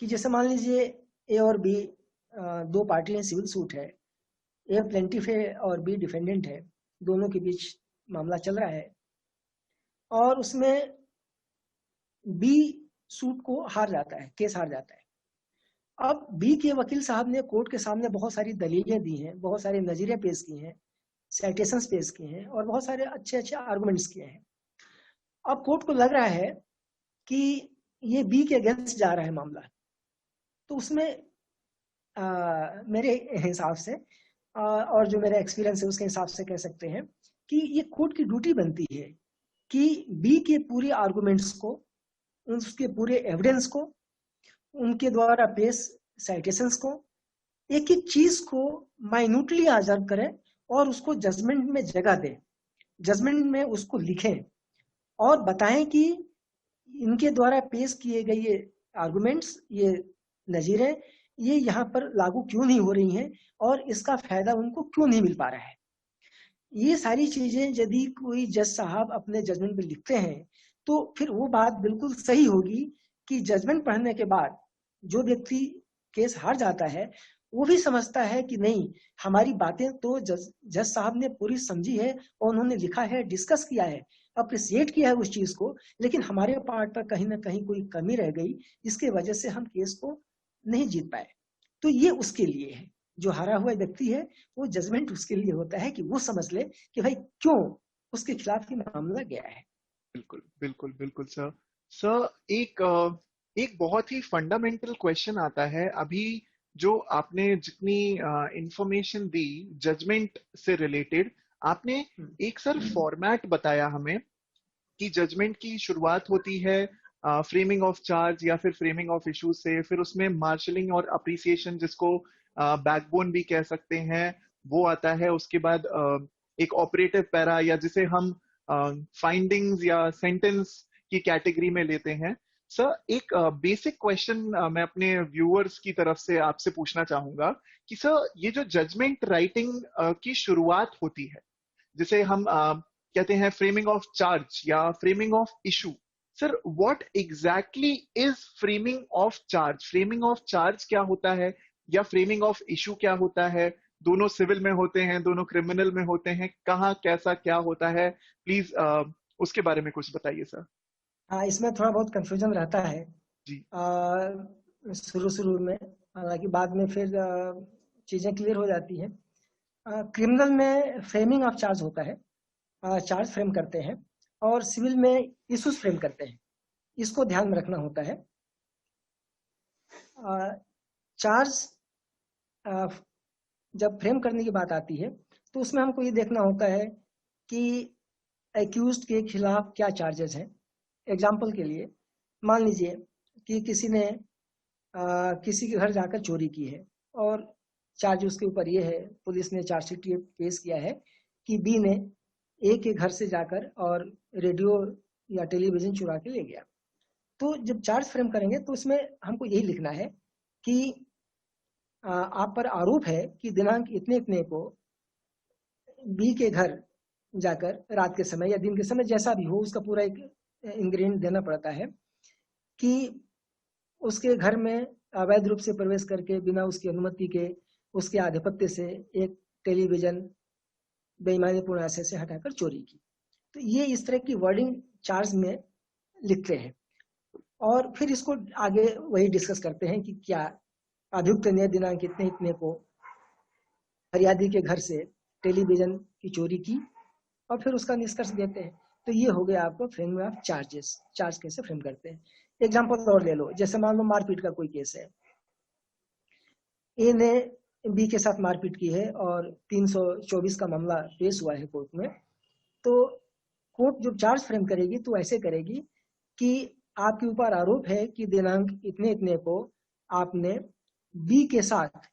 कि जैसे मान लीजिए ए और बी दो पार्टी हैं, सिविल सूट है, ए प्लेंटिफ है और बी डिफेंडेंट है, दोनों के बीच मामला चल रहा है, और उसमें बी सूट को हार जाता है, केस हार जाता है। अब बी के वकील साहब ने कोर्ट के सामने बहुत सारी दलीलें दी हैं, बहुत सारे नजीरे पेश किए हैं, साइटेशंस पेश किए हैं, और बहुत सारे अच्छे अच्छे आर्गुमेंट्स किए हैं। अब कोर्ट को लग रहा है कि ये बी के अगेंस्ट जा रहा है मामला, तो उसमें मेरे हिसाब से और जो मेरा एक्सपीरियंस है उसके हिसाब से कह सकते हैं कि ये कोर्ट की ड्यूटी बनती है कि बी के पूरे आर्गुमेंट्स को, उसके पूरे एविडेंस को, उनके द्वारा पेश साइटेशंस को, एक एक चीज को माइन्यूटली ऑब्जर्व करें और उसको जजमेंट में जगह दें, जजमेंट में उसको लिखें और बताएं कि इनके द्वारा पेश किए गए ये आर्गुमेंट्स, ये नजीरें, ये यहाँ पर लागू क्यों नहीं हो रही हैं और इसका फायदा उनको क्यों नहीं मिल पा रहा है। ये सारी चीजें यदि कोई जज साहब अपने जजमेंट में लिखते हैं तो फिर वो बात बिल्कुल सही होगी कि जजमेंट पढ़ने के बाद जो व्यक्ति केस हार जाता है वो भी समझता है कि नहीं, हमारी बातें तो जज साहब ने पूरी समझी है और उन्होंने लिखा है, डिस्कस किया है, अप्रिसिएट किया है उस चीज को, लेकिन हमारे पार्ट पर कहीं ना कहीं कोई कमी रह गई, इसके वजह से हम केस को नहीं जीत पाए। तो ये उसके लिए है, जो हारा हुआ व्यक्ति है वो जजमेंट उसके लिए होता है कि वो समझ ले कि भाई क्यों उसके खिलाफ ये मामला गया है। बिल्कुल बिल्कुल बिल्कुल सर। सर, एक बहुत ही फंडामेंटल क्वेश्चन आता है। अभी जो आपने जितनी इंफॉर्मेशन दी जजमेंट से रिलेटेड, आपने एक सर फॉर्मेट बताया हमें कि जजमेंट की शुरुआत होती है फ्रेमिंग ऑफ चार्ज या फिर फ्रेमिंग ऑफ इश्यूज से, फिर उसमें मार्शलिंग और अप्रिसिएशन, जिसको बैकबोन भी कह सकते हैं, वो आता है। उसके बाद एक ऑपरेटिव पैरा, या जिसे हम फाइंडिंग्स या सेंटेंस की कैटेगरी में लेते हैं। सर, एक बेसिक क्वेश्चन मैं अपने व्यूअर्स की तरफ से आपसे पूछना चाहूंगा कि सर, ये जो जजमेंट राइटिंग की शुरुआत होती है, जिसे हम कहते हैं फ्रेमिंग ऑफ चार्ज या framing of issue. Sir what exactly is framing of charge? Framing of charge क्या होता है या फ्रेमिंग ऑफ इशू क्या होता है? दोनों सिविल में होते हैं, दोनों क्रिमिनल में होते हैं, कहाँ कैसा क्या होता है? प्लीज उसके बारे में कुछ बताइए सर। हाँ, इसमें थोड़ा बहुत कंफ्यूजन रहता है जी शुरू शुरू में, हालांकि बाद में फिर चीजें क्लियर हो जाती हैं। क्रिमिनल में फ्रेमिंग ऑफ चार्ज होता है, चार्ज फ्रेम करते हैं, और सिविल में इश्यूज फ्रेम करते हैं। इसको ध्यान में रखना होता है। चार्ज जब फ्रेम करने की बात आती है तो उसमें हमको ये देखना होता है कि एक्यूज्ड के खिलाफ क्या चार्जेस हैं। एग्जाम्पल के लिए मान लीजिए कि किसी ने किसी के घर जाकर चोरी की है और चार्ज उसके ऊपर ये है, पुलिस ने चार्जशीट पेश किया है कि बी ने ए के घर से जाकर और रेडियो या टेलीविजन चुरा के ले गया। तो जब चार्ज फ्रेम करेंगे तो उसमें हमको यही लिखना है कि आप पर आरोप है कि दिनांक इतने इतने को बी के घर जाकर रात के समय या दिन के समय जैसा भी हो, उसका पूरा एक इंग्रेडिएंट देना पड़ता है कि उसके घर में अवैध रूप से प्रवेश करके बिना उसकी अनुमति के, उसके आधिपत्य से एक टेलीविजन बेईमानीपूर्ण आशय से हटाकर चोरी की। तो ये इस तरह की वर्डिंग चार्ज में लिखते हैं और फिर इसको आगे वही डिस्कस करते हैं कि क्या अभियुक्त ने दिनांक इतने इतने को फरियादी के घर से टेलीविजन की चोरी की, और फिर उसका निष्कर्ष देते हैं। तो ये हो गया आपको फ्रेमिंग ऑफ चार्जेस, चार्ज कैसे फ्रेम करते हैं। एग्जांपल और ले लो, जैसे मान लो मारपीट का कोई केस है, ए ने बी के साथ मारपीट की है और 324 का मामला पेश हुआ है कोर्ट में। तो कोर्ट जो चार्ज फ्रेम करेगी तो ऐसे करेगी कि आपके ऊपर आरोप है कि दिनांक इतने इतने को आपने बी के साथ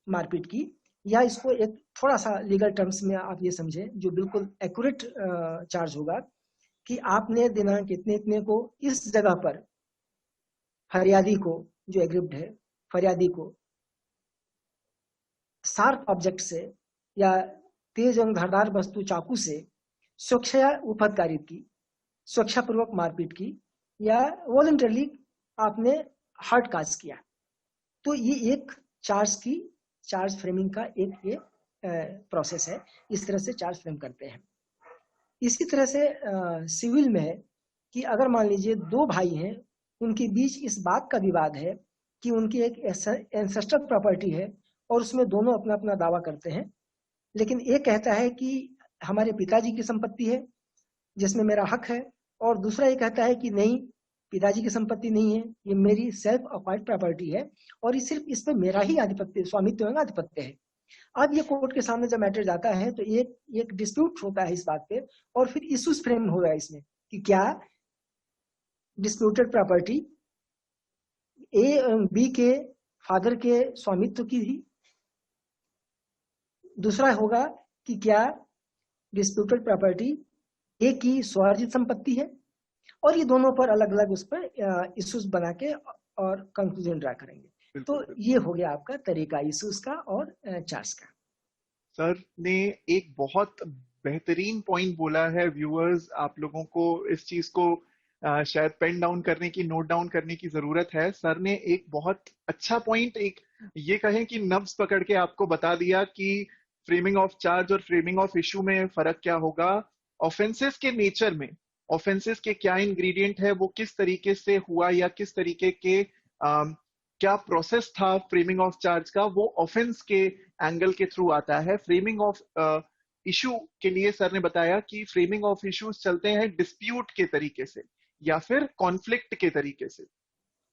मारपीट की, या इसको एक थोड़ा सा लीगल टर्म्स में आप ये समझे जो बिल्कुल एक्यूरेट चार्ज होगा कि आपने दिनांक इतने इतने को इस जगह पर फरियादी को, जो एग्रीव्ड है, फरियादी को शार्प ऑब्जेक्ट से या तेज एवं धारदार वस्तु चाकू से स्वेच्छा उपहतकारित की, स्वेच्छापूर्वक मारपीट की, या वॉलंटरली आपने हर्ट काज किया। तो ये एक चार्ज फ्रेमिंग का एक ये प्रोसेस है। इस तरह से चार्ज फ्रेम करते हैं। इसी तरह से सिविल में है कि अगर मान लीजिए दो भाई हैं, उनके बीच इस बात का विवाद है कि उनकी एक एंसेस्टर प्रॉपर्टी है और उसमें दोनों अपना अपना दावा करते हैं, लेकिन एक कहता है कि हमारे पिताजी की संपत्ति है जिसमें मेरा हक है, और दूसरा ये कहता है कि नहीं, पिताजी की संपत्ति नहीं है, ये मेरी सेल्फ अक्वायर्ड प्रॉपर्टी है और ये सिर्फ इस पे मेरा ही आधिपत्य, स्वामित्व एवं आधिपत्य है। अब ये कोर्ट के सामने जब मैटर जाता है तो एक डिस्प्यूट होता है इस बात पे, और फिर इश्यूज फ्रेम हो रहा है इसमें कि क्या डिस्प्यूटेड प्रॉपर्टी ए एवं बी के फादर के स्वामित्व की थी। दूसरा होगा कि क्या डिस्प्यूटेड प्रॉपर्टी ए की स्वार्जित संपत्ति है, और ये दोनों पर अलग अलग उस पर इश्यूज बना के और कंक्लूजन ड्रा करेंगे। तो ये हो गया आपका तरीका इश्यूज का और चार्ज का। सर ने एक बहुत बेहतरीन पॉइंट बोला है। व्यूअर्स, आप लोगों को इस चीज को शायद पेन डाउन करने की, नोट डाउन करने की जरूरत है। सर ने एक बहुत अच्छा पॉइंट, एक ये कहें कि नब्ज पकड़ के आपको बता दिया कि फ्रेमिंग ऑफ चार्ज और फ्रेमिंग ऑफ इशू में फर्क क्या होगा, ऑफेंसेस के नेचर में, ऑफेंसेस के क्या इंग्रेडिएंट है, वो किस तरीके से हुआ या किस तरीके के क्या प्रोसेस था फ्रेमिंग ऑफ चार्ज का, वो ऑफेंस के एंगल के थ्रू आता है। फ्रेमिंग ऑफ इशू के लिए सर ने बताया कि फ्रेमिंग ऑफ इश्यूज चलते हैं डिस्प्यूट के तरीके से या फिर कॉन्फ्लिक्ट के तरीके से।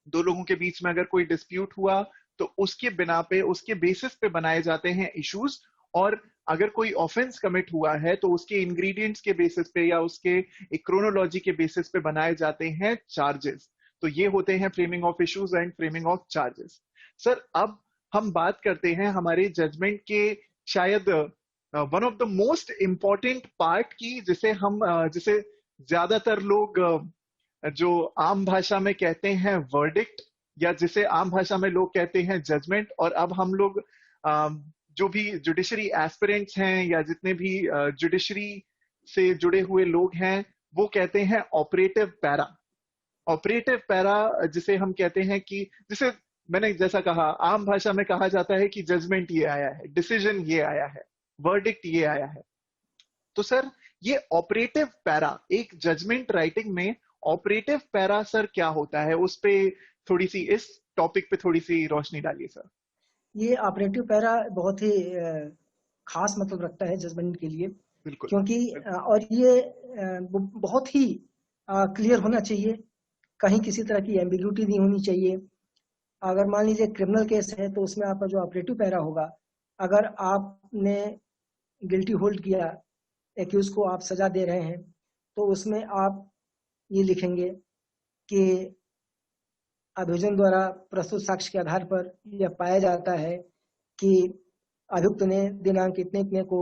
दो लोगों के बीच में अगर कोई डिस्प्यूट हुआ तो उसके बिना पे, उसके बेसिस पे बनाए जाते हैं इश्यूज, और अगर कोई ऑफेंस कमिट हुआ है तो उसके इंग्रेडिएंट्स के बेसिस पे या उसके एक क्रोनोलॉजी के बेसिस पे बनाए जाते हैं चार्जेस। तो ये होते हैं framing of issues and framing of charges. Sir अब हम बात करते हैं हमारे जजमेंट के शायद one of the most important part की, जिसे ज्यादातर लोग जो आम भाषा में कहते हैं वर्डिक्ट, या जिसे आम भाषा में लोग कहते हैं जजमेंट। और अब हम लोग जो भी जुडिशरी एस्पिरेंट्स हैं या जितने भी जुडिशरी से जुड़े हुए लोग हैं वो कहते हैं ऑपरेटिव पैरा। ऑपरेटिव पैरा जिसे हम कहते हैं कि जिसे मैंने जैसा कहा आम भाषा में कहा जाता है कि जजमेंट ये आया है, डिसीजन ये आया है, वर्डिक्ट ये आया है। तो सर ये ऑपरेटिव पैरा, एक जजमेंट राइटिंग में ऑपरेटिव पैरा सर क्या होता है, उस पे थोड़ी सी, इस टॉपिक पे थोड़ी सी रोशनी डालिए सर। ये ऑपरेटिव पैरा बहुत ही खास मतलब रखता है जजमेंट के लिए, बिल्कुल क्योंकि और ये बहुत ही क्लियर होना चाहिए, कहीं किसी तरह की एम्बिग्यूटी नहीं होनी चाहिए। अगर मान लीजिए क्रिमिनल केस है तो उसमें आपका जो ऑपरेटिव पैरा होगा, अगर आपने गिल्टी होल्ड किया, एक्यूज को आप सजा दे रहे हैं, तो उसमें आप ये लिखेंगे कि अभियोजन द्वारा प्रस्तुत साक्ष्य के आधार पर यह पाया जाता है कि अभियुक्त ने दिनांक इतने इतने को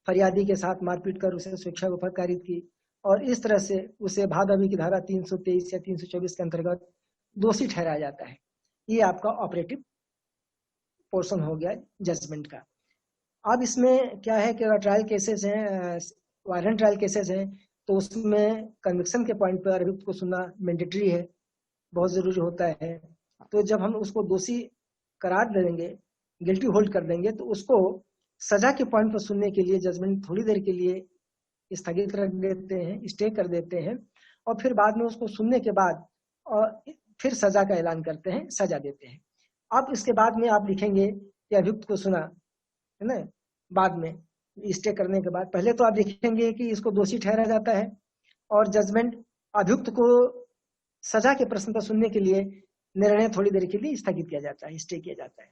फरियादी के साथ मारपीट कर उसे शिक्षा उपहत कारित की, और इस तरह से उसे भादवी की धारा 323 या 324 के अंतर्गत दोषी ठहराया जाता है। ये आपका ऑपरेटिव पोर्शन हो गया जजमेंट का। अब इसमें क्या है कि अगर ट्रायल केसेस हैं, वारंट ट्रायल केसेस हैं, तो उसमें कन्विक्शन के पॉइंट पर अभियुक्त को सुनना मैंडेटरी है, बहुत जरूरी होता है। तो जब हम उसको दोषी करार देंगे, गिल्टी होल्ड कर देंगे, तो उसको सजा के पॉइंट पर सुनने के लिए जजमेंट थोड़ी देर के लिए स्थगित कर देते हैं, स्टे कर देते हैं, और फिर बाद में उसको सुनने के बाद और फिर सजा का ऐलान करते हैं, सजा देते हैं। अब इसके बाद में आप लिखेंगे कि अभियुक्त को सुना, है ना, बाद में स्टे करने के बाद पहले तो आप लिखेंगे कि इसको दोषी ठहराया जाता है, और जजमेंट अभियुक्त को सजा के प्रश्न पर सुनने के लिए निर्णय थोड़ी देर के लिए स्थगित किया जाता है, स्टे किया जाता है।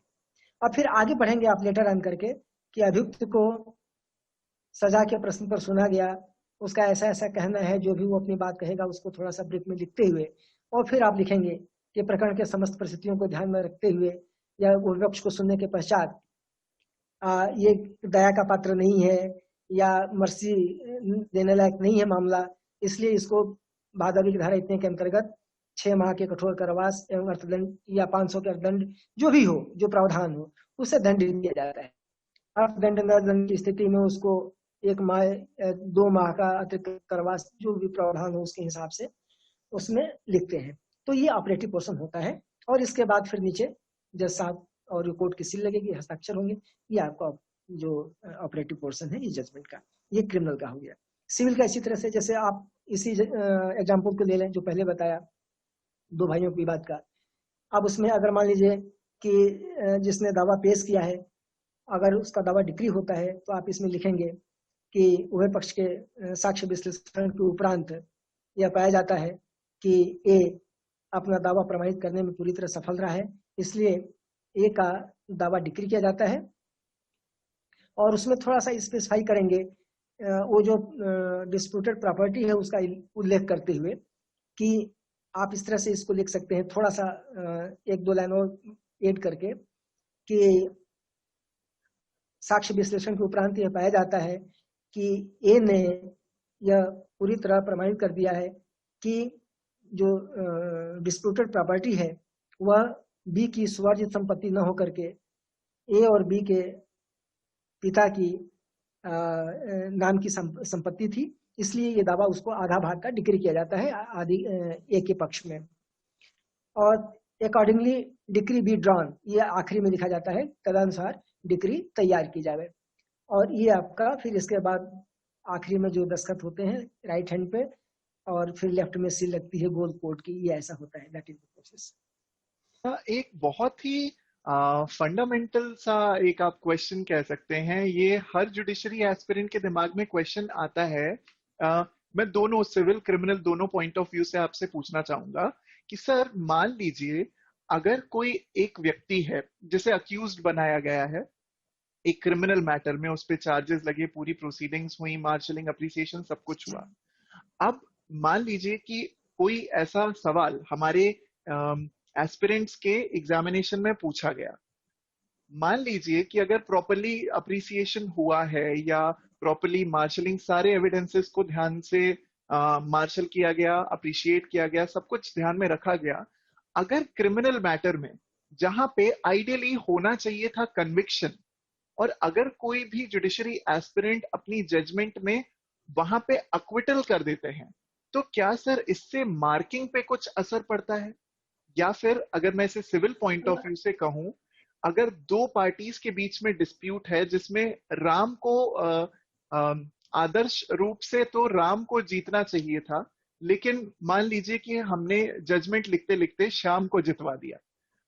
और फिर आगे बढ़ेंगे आप लेटर ऑन करके कि अभियुक्त को सजा के प्रश्न पर सुना गया, उसका ऐसा ऐसा कहना है, जो भी वो अपनी बात कहेगा उसको थोड़ा सा ब्रीफ में लिखते हुए, और फिर आप लिखेंगे कि प्रकरण के समस्त परिस्थितियों को ध्यान में रखते हुए या विपक्ष को सुनने के पश्चात ये दया का पात्र नहीं है या मर्सी देने लायक नहीं है मामला, इसलिए इसको भादवी की धारा इतने के अंतर्गत 6 माह के कठोर कारावास एवं अर्थदंड या 500 के अर्थदंड जो भी हो, जो प्रावधान हो, उससे दंड दिया जाता है। अर्थदंड की स्थिति में उसको 1 माह 2 माह का अतिरिक्त कारावास जो भी प्रावधान हो उसके हिसाब से उसमें लिखते हैं। तो ये ऑपरेटिव पोर्शन होता है, और इसके बाद फिर नीचे जज साहब और रिपोर्ट की सील लगेगी, हस्ताक्षर होंगे। ये आपका जो ऑपरेटिव पोर्शन है ये जजमेंट का, ये क्रिमिनल का हो गया। सिविल का इसी तरह से, जैसे आप इसी एग्जाम्पल को ले लें जो पहले बताया 2 भाइयों की बात का। अब उसमें अगर मान लीजिए कि जिसने दावा पेश किया है, अगर उसका दावा डिक्री होता है, तो आप इसमें लिखेंगे कि उभय पक्ष के साक्ष्य विश्लेषण के उपरांत यह पाया जाता है कि ए अपना दावा प्रमाणित करने में पूरी तरह सफल रहा है, इसलिए ए का दावा डिक्री किया जाता है। और उसमें थोड़ा सा स्पेसिफाई करेंगे, वो जो डिस्प्यूटेड प्रॉपर्टी है उसका उल्लेख करते हुए कि आप इस तरह से इसको लिख सकते हैं, थोड़ा सा 1-2 लाइन और ऐड करके कि साक्ष्य विश्लेषण के उपरांत यह पाया जाता है कि ए ने यह पूरी तरह प्रमाणित कर दिया है कि जो डिस्प्यूटेड प्रॉपर्टी है वह बी की स्वार्जित संपत्ति न होकर के ए और बी के पिता की नाम की संपत्ति थी, इसलिए ये दावा उसको आधा भाग का डिक्री किया जाता है आदि ए के पक्ष में। और अकॉर्डिंगली डिक्री बी ड्रॉन, ये आखिरी में लिखा जाता है, तदनुसार डिक्री तैयार की जाए। और ये आपका फिर इसके बाद आखिरी में जो दस्तखत होते हैं राइट हैंड पे, और फिर लेफ्ट में सील लगती है गोल्ड कोर्ट की, ये ऐसा होता है, दैट इज द प्रोसेस। एक बहुत ही फंडामेंटल सा एक आप क्वेश्चन कह सकते हैं, ये हर जुडिशरी एस्पिरेंट के दिमाग में क्वेश्चन आता है। मैं दोनों सिविल क्रिमिनल दोनों पॉइंट ऑफ व्यू से आपसे पूछना चाहूंगा कि सर मान लीजिए अगर कोई एक व्यक्ति है जिसे अक्यूज्ड बनाया गया है एक क्रिमिनल मैटर में, उस पर चार्जेस लगे, पूरी प्रोसीडिंग्स हुई, मार्शलिंग, अप्रिसिएशन, सब कुछ हुआ। अब मान लीजिए कि कोई ऐसा सवाल हमारे एस्पिरेंट्स के एग्जामिनेशन में पूछा गया। मान लीजिए कि अगर प्रॉपरली अप्रिसिएशन हुआ है या प्रॉपरली मार्शलिंग, सारे एविडेंसेस को ध्यान से मार्शल किया गया, अप्रिशिएट किया गया, सब कुछ ध्यान में रखा गया, अगर क्रिमिनल मैटर में जहां पे आइडियली होना चाहिए था कन्विक्शन, और अगर कोई भी जुडिशरी एस्पिरेंट अपनी जजमेंट में वहां पे अक्विटल कर देते हैं, तो क्या सर इससे मार्किंग पे कुछ असर पड़ता है? या फिर अगर मैं इसे सिविल पॉइंट ऑफ व्यू से कहूं, अगर दो पार्टीज के बीच में डिस्प्यूट है जिसमें राम को अ, आदर्श रूप से तो राम को जीतना चाहिए था, लेकिन मान लीजिए कि हमने जजमेंट लिखते लिखते श्याम को जितवा दिया,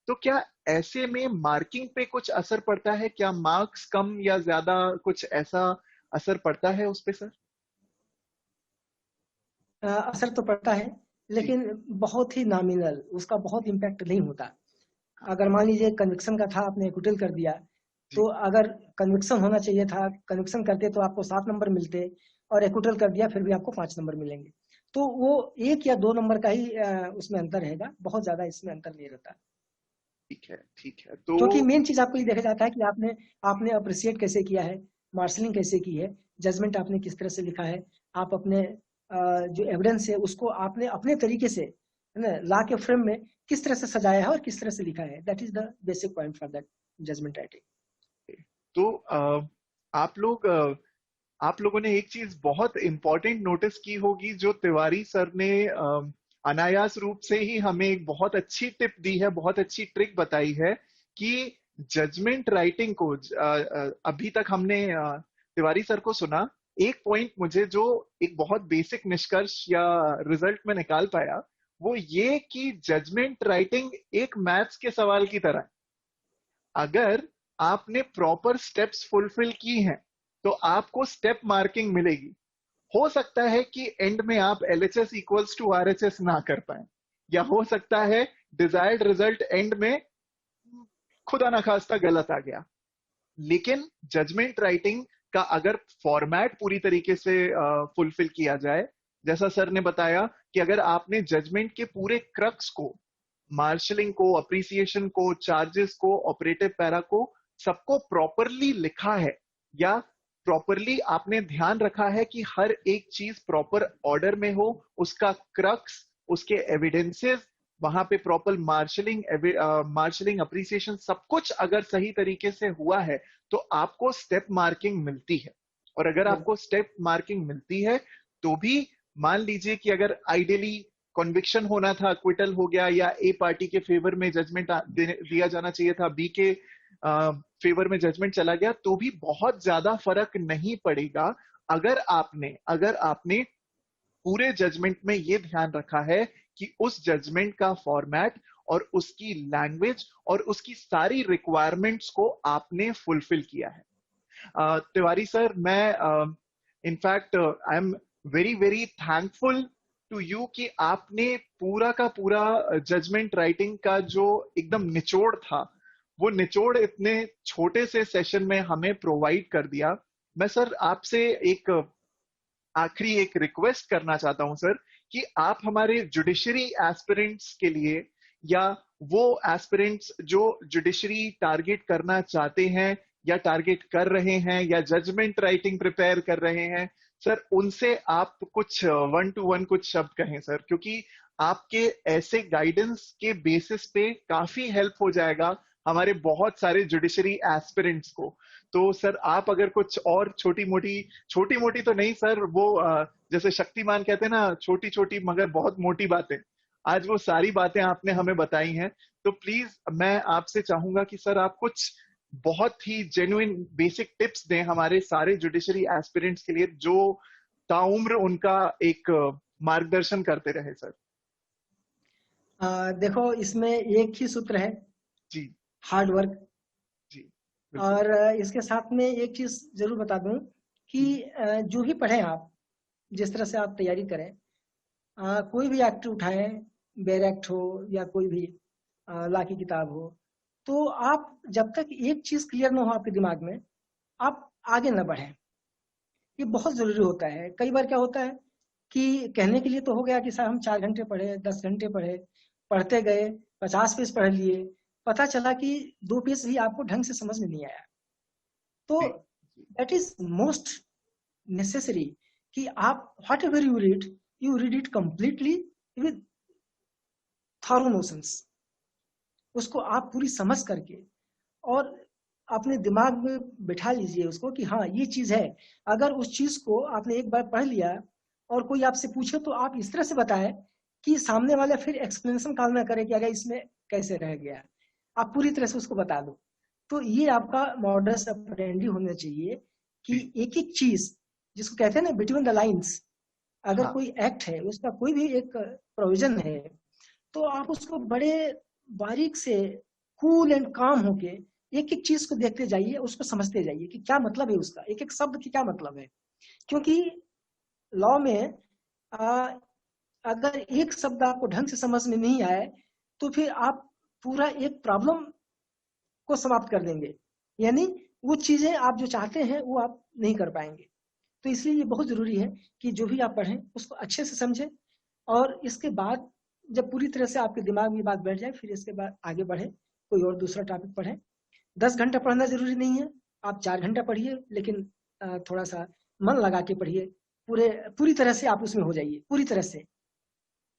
तो क्या ऐसे में मार्किंग पे कुछ असर पड़ता है? क्या मार्क्स कम या ज्यादा कुछ ऐसा असर पड़ता है उस पे सर? असर तो पड़ता है, जी लेकिन बहुत ही नॉमिनल, उसका बहुत इम्पैक्ट नहीं होता। हाँ अगर मान लीजिए कन्विक्शन का था, आपने एक्विटल कर दिया, जी तो अगर कन्विक्शन होना चाहिए था, कन्विक्शन करते तो आपको 7 नंबर मिलते, और एक्विटल कर दिया फिर भी आपको 5 नंबर मिलेंगे। तो वो 1 या 2 नंबर का ही उसमें अंतर रहेगा, बहुत ज्यादा इसमें अंतर नहीं रहता। ठीक है तो क्योंकि मेन चीज आपको ये देखा जाता है कि आपने आपने अप्रिशिएट कैसे किया है, मार्शलिंग कैसे की है, जजमेंट आपने किस तरह से लिखा है, आप अपने जो एविडेंस है उसको आपने अपने तरीके से, है ना, ला के फ्रेम में किस तरह से सजाया है और किस तरह से लिखा है। That is the basic point for that judgment writing. तो आप लोग आप लोगों ने एक चीज बहुत इंपॉर्टेंट नोटिस की होगी, जो तिवारी सर ने अनायास रूप से ही हमें एक बहुत अच्छी टिप दी है, बहुत अच्छी ट्रिक बताई है कि जजमेंट राइटिंग को अभी तक हमने तिवारी सर को सुना। एक पॉइंट मुझे जो एक बहुत बेसिक निष्कर्ष या रिजल्ट में निकाल पाया, वो ये कि जजमेंट राइटिंग एक मैथ्स के सवाल की तरह है। अगर आपने प्रॉपर स्टेप्स फुलफिल की हैं तो आपको स्टेप मार्किंग मिलेगी। हो सकता है कि एंड में आप LHS इक्वल्स टू RHS ना कर पाए, या हो सकता है डिजायर्ड रिजल्ट एंड में खुदा ना खास्ता गलत आ गया, लेकिन जजमेंट राइटिंग का अगर फॉर्मेट पूरी तरीके से फुलफिल किया जाए, जैसा सर ने बताया कि अगर आपने जजमेंट के पूरे क्रक्स को, मार्शलिंग को, अप्रिसिएशन को, चार्जेस को, ऑपरेटिव पैरा को, सबको प्रॉपरली लिखा है, या प्रॉपरली आपने ध्यान रखा है कि हर एक चीज प्रॉपर ऑर्डर में हो, उसका क्रक्स, उसके एविडेंसेस, वहां पे प्रॉपर मार्शलिंग, मार्शलिंग अप्रिसिएशन सब कुछ अगर सही तरीके से हुआ है, तो आपको स्टेप मार्किंग मिलती है। और अगर आपको स्टेप मार्किंग मिलती है तो भी मान लीजिए कि अगर आइडियली कॉन्विक्शन होना था, क्विटल हो गया, या ए पार्टी के फेवर में जजमेंट दिया जाना चाहिए था, बी के फेवर में जजमेंट चला गया, तो भी बहुत ज्यादा फर्क नहीं पड़ेगा अगर आपने पूरे जजमेंट में ये ध्यान रखा है कि उस जजमेंट का फॉर्मेट और उसकी लैंग्वेज और उसकी सारी रिक्वायरमेंट्स को आपने फुलफिल किया है। तिवारी सर, मैं in fact I am very very thankful to you कि आपने पूरा का पूरा जजमेंट राइटिंग का जो एकदम निचोड़ था, वो निचोड़ इतने छोटे से सेशन में हमें प्रोवाइड कर दिया। मैं सर आपसे एक आखिरी एक रिक्वेस्ट करना चाहता हूं सर, कि आप हमारे जुडिशरी एस्पिरेंट्स के लिए, या वो एस्पिरेंट्स जो जुडिशरी टारगेट करना चाहते हैं या टारगेट कर रहे हैं या जजमेंट राइटिंग प्रिपेयर कर रहे हैं, सर उनसे आप कुछ 1 to 1 कुछ शब्द कहें सर, क्योंकि आपके ऐसे गाइडेंस के बेसिस पे काफी हेल्प हो जाएगा हमारे बहुत सारे जुडिशरी एस्पिरेंट्स को। तो सर आप अगर कुछ और छोटी मोटी तो नहीं सर, वो जैसे शक्तिमान कहते हैं ना, छोटी छोटी मगर बहुत मोटी बातें, आज वो सारी बातें आपने हमें बताई हैं। तो प्लीज मैं आपसे चाहूंगा कि सर आप कुछ बहुत ही जेन्युइन बेसिक टिप्स दें हमारे सारे जुडिशरी एस्पिरेंट्स के लिए, जो ताउम्र उनका एक मार्गदर्शन करते रहे सर। देखो, इसमें एक ही सूत्र है, जी हार्ड वर्क। जी बिल्कुल। और इसके साथ में एक चीज जरूर बता दूं कि जो भी पढ़ें आप, जिस तरह से आप तैयारी करें, कोई भी एक्ट उठाएं, बेर एक्ट हो या कोई भी लॉ की किताब हो, तो आप जब तक एक चीज क्लियर ना हो आपके दिमाग में, आप आगे ना बढ़ें। ये बहुत जरूरी होता है। कई बार क्या होता है कि कहने के लिए तो हो गया कि सर हम 4 घंटे पढ़े, 10 घंटे पढ़े, पढ़ते गए, 50 पेज पढ़ लिए, पता चला कि 2 पेज भी आपको ढंग से समझ में नहीं आया। तो जी दैट इज मोस्ट नेसेसरी कि आप what ever you read it completely with thorough notions, उसको आप पूरी समझ करके, और अपने दिमाग में बिठा लीजिए उसको कि हाँ ये चीज है। अगर उस चीज को आपने एक बार पढ़ लिया और कोई आपसे पूछे तो आप इस तरह से बताएं कि सामने वाला फिर एक्सप्लेनेशन कॉल ना करे कि अगर इसमें कैसे रह गया, आप पूरी तरह से उसको बता दो। तो ये आपका मॉडस ऑपरेंडी होना चाहिए कि जी, एक एक चीज जिसको कहते हैं ना बिटवीन द लाइंस, अगर हाँ, कोई एक्ट है उसका कोई भी एक प्रोविजन है तो आप उसको बड़े बारीक से कूल एंड काम होके एक एक चीज को देखते जाइए, उसको समझते जाइए कि क्या मतलब है उसका, एक एक शब्द की क्या मतलब है। क्योंकि लॉ में आ, अगर एक शब्द आपको ढंग से समझ में नहीं आए तो फिर आप पूरा एक प्रॉब्लम को समाप्त कर देंगे, यानी वो चीजें आप जो चाहते हैं वो आप नहीं कर पाएंगे। तो इसलिए ये बहुत जरूरी है कि जो भी आप पढ़ें उसको अच्छे से समझें, और इसके बाद जब पूरी तरह से आपके दिमाग में बात बैठ जाए फिर इसके बाद आगे बढ़े, कोई और दूसरा टॉपिक पढ़ें। 10 घंटा पढ़ना जरूरी नहीं है, आप 4 घंटा पढ़िए, लेकिन थोड़ा सा मन लगा के पढ़िए, पूरी तरह से आप उसमें हो जाइए पूरी तरह से।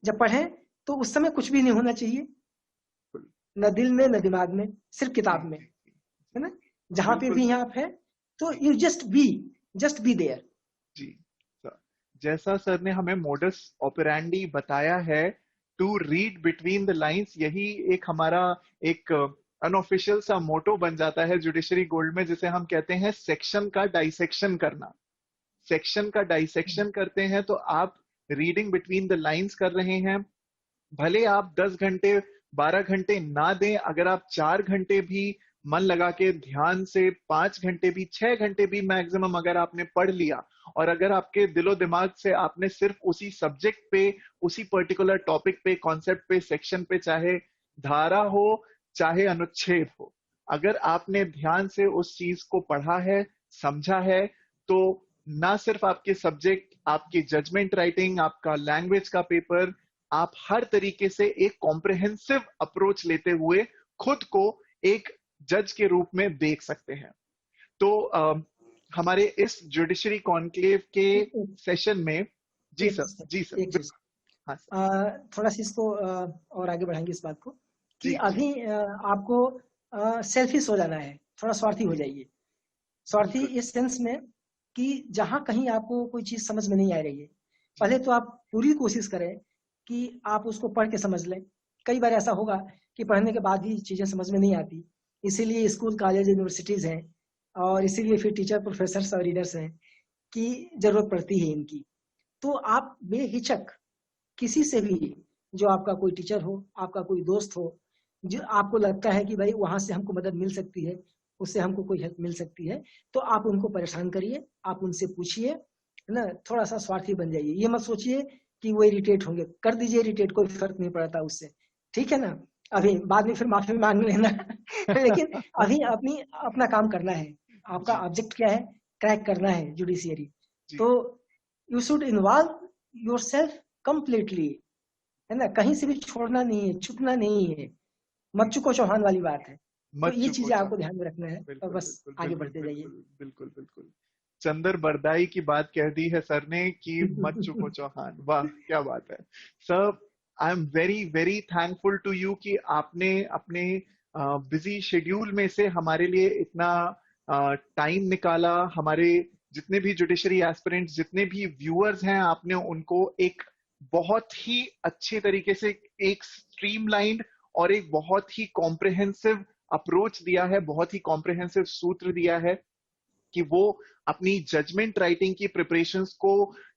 जब पढ़ें तो उस समय कुछ भी नहीं होना चाहिए, बिल्कुल, न दिल में न दिमाग में, सिर्फ जी, किताब में, जी, जी, है जी, ना। जहां पे बिल्कुल भी सर, आप है तो यू जस्ट बी देयर। जी सर। जैसा सर ने हमें मोडस ऑपरेंडी बताया है, to read between the lines, यही एक हमारा एक अनऑफिशियल सा मोटो बन जाता है जुडिशरी गोल्ड में, जिसे हम कहते हैं सेक्शन का डाइसेक्शन करना। सेक्शन का डाइसेक्शन करते हैं तो आप रीडिंग बिटवीन द लाइंस कर रहे हैं। भले आप 10 घंटे 12 घंटे ना दें, अगर आप 4 घंटे भी मन लगा के ध्यान से, 5 घंटे भी, 6 घंटे भी मैक्सिमम अगर आपने पढ़ लिया, और अगर आपके दिलो दिमाग से आपने सिर्फ उसी सब्जेक्ट पे, उसी पर्टिकुलर टॉपिक पे, कॉन्सेप्ट पे, सेक्शन पे, चाहे धारा हो चाहे अनुच्छेद हो, अगर आपने ध्यान से उस चीज को पढ़ा है, समझा है, तो ना सिर्फ आपके सब्जेक्ट, आपकी जजमेंट राइटिंग, आपका लैंग्वेज का पेपर, आप हर तरीके से एक कॉम्प्रिहेंसिव अप्रोच लेते हुए खुद को एक जज के रूप में देख सकते हैं। तो हमारे इस जुडिशरी कॉन्क्लेव के सेशन में, जी एक सर, चीज जी सर, एक चीज बिल्कुल, हाँ सर, थोड़ा सा इसको और आगे बढ़ाएंगे इस बात को कि जी जी, अभी आपको सेल्फिश हो जाना है, थोड़ा स्वार्थी हो जी, जाइए। स्वार्थी बिल्कुल, इस सेंस में कि जहां कहीं आपको कोई चीज समझ में नहीं आ रही है, पहले तो आप पूरी कोशिश करें कि आप उसको पढ़ के समझ लें। कई बार ऐसा होगा कि पढ़ने के बाद भी चीजें समझ में नहीं आती, इसीलिए स्कूल कॉलेज यूनिवर्सिटीज हैं, और इसीलिए फिर टीचर प्रोफेसर और रीडर्स हैं कि जरूरत पड़ती है इनकी। तो आप बेहिचक किसी से भी, जो आपका कोई टीचर हो, आपका कोई दोस्त हो, जो आपको लगता है कि भाई वहां से हमको मदद मिल सकती है, उससे हमको कोई हेल्प मिल सकती है, तो आप उनको परेशान करिए, आप उनसे पूछिए, है ना। थोड़ा सा स्वार्थी बन जाइए, ये मत सोचिए कि वो इरिटेट होंगे, कर दीजिए इरिटेट, कोई फर्क नहीं पड़ता उससे, ठीक है ना। अभी बाद में फिर माफी मांग लेना लेकिन अभी अपनी अपना काम करना है, आपका जी ऑब्जेक्ट क्या है, क्रैक करना है जुडिशियरी। जी, तो you should involve your self completely, है ना, कहीं से भी छोड़ना नहीं है, छुपना नहीं है। मत जी, चुको चौहान वाली बात है। तो मत ये चुको चीजें चाह, आपको ध्यान में रखना है और बिल्कुल बस बिल्कुल आगे बिल्कुल बढ़ते जाइए। बिल्कुल बिल्कुल बिल्कुल। चंदर बरदाई की बात कह दी है सर ने कि मत चुको चौहान, वाह क्या बात है sir. I am very very thankful to you कि आपने अपने बिजी शेड्यूल में से हमारे लिए इतना टाइम निकाला। हमारे जितने भी जुडिशरी एस्पिरेंट्स, जितने भी व्यूअर्स हैं, आपने उनको एक बहुत ही अच्छे तरीके से, एक स्ट्रीमलाइंड और एक बहुत ही कॉम्प्रिहेंसिव अप्रोच दिया है, बहुत ही कॉम्प्रिहेंसिव सूत्र दिया है कि वो अपनी जजमेंट राइटिंग की प्रिपरेशंस को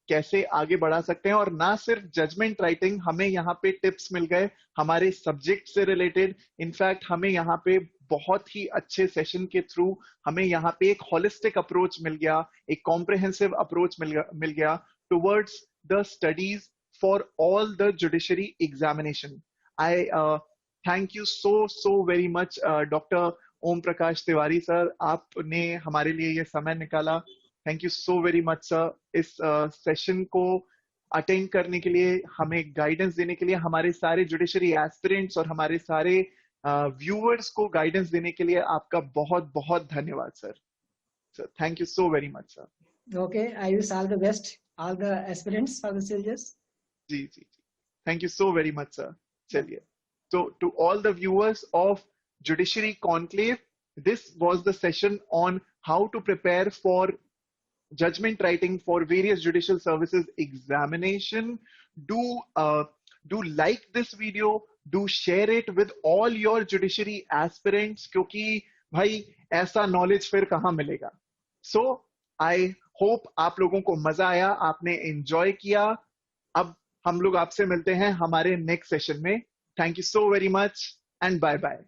कैसे आगे बढ़ा सकते हैं। और ना सिर्फ जजमेंट राइटिंग, हमें यहाँ पे टिप्स मिल गए हमारे सब्जेक्ट से रिलेटेड। इनफैक्ट हमें यहाँ पे बहुत ही अच्छे सेशन के थ्रू हमें यहाँ पे एक होलिस्टिक अप्रोच मिल गया, एक कॉम्प्रिहेंसिव अप्रोच मिल गया towards the studies for all the judiciary examination. I thank you so very much doctor Om Prakash Tiwari sir, आपने हमारे लिए ये समय निकाला। Thank you so very much sir, इस सेशन को अटेंड करने के लिए, हमें गाइडेंस देने के लिए, हमारे सारे जुडिशरी एस्पिरेंट्स और हमारे सारे व्यूअर्स को गाइडेंस देने के लिए आपका बहुत बहुत धन्यवाद sir. Sir thank you so very much sir. Okay, I wish all the best all the aspirants for the series. जी जी जी, thank you so very much sir. चलिए, तो to all the viewers of Judiciary Conclave, This was the session on how to prepare for judgment writing for various judicial services examination. Do like this video, do share it with all your judiciary aspirants, क्योंकि भाई ऐसा knowledge फिर कहाँ मिलेगा. So I hope आप लोगों को मजा आया, आपने enjoy किया. अब हम लोग आपसे मिलते हैं हमारे next session में. Thank you so very much and bye bye.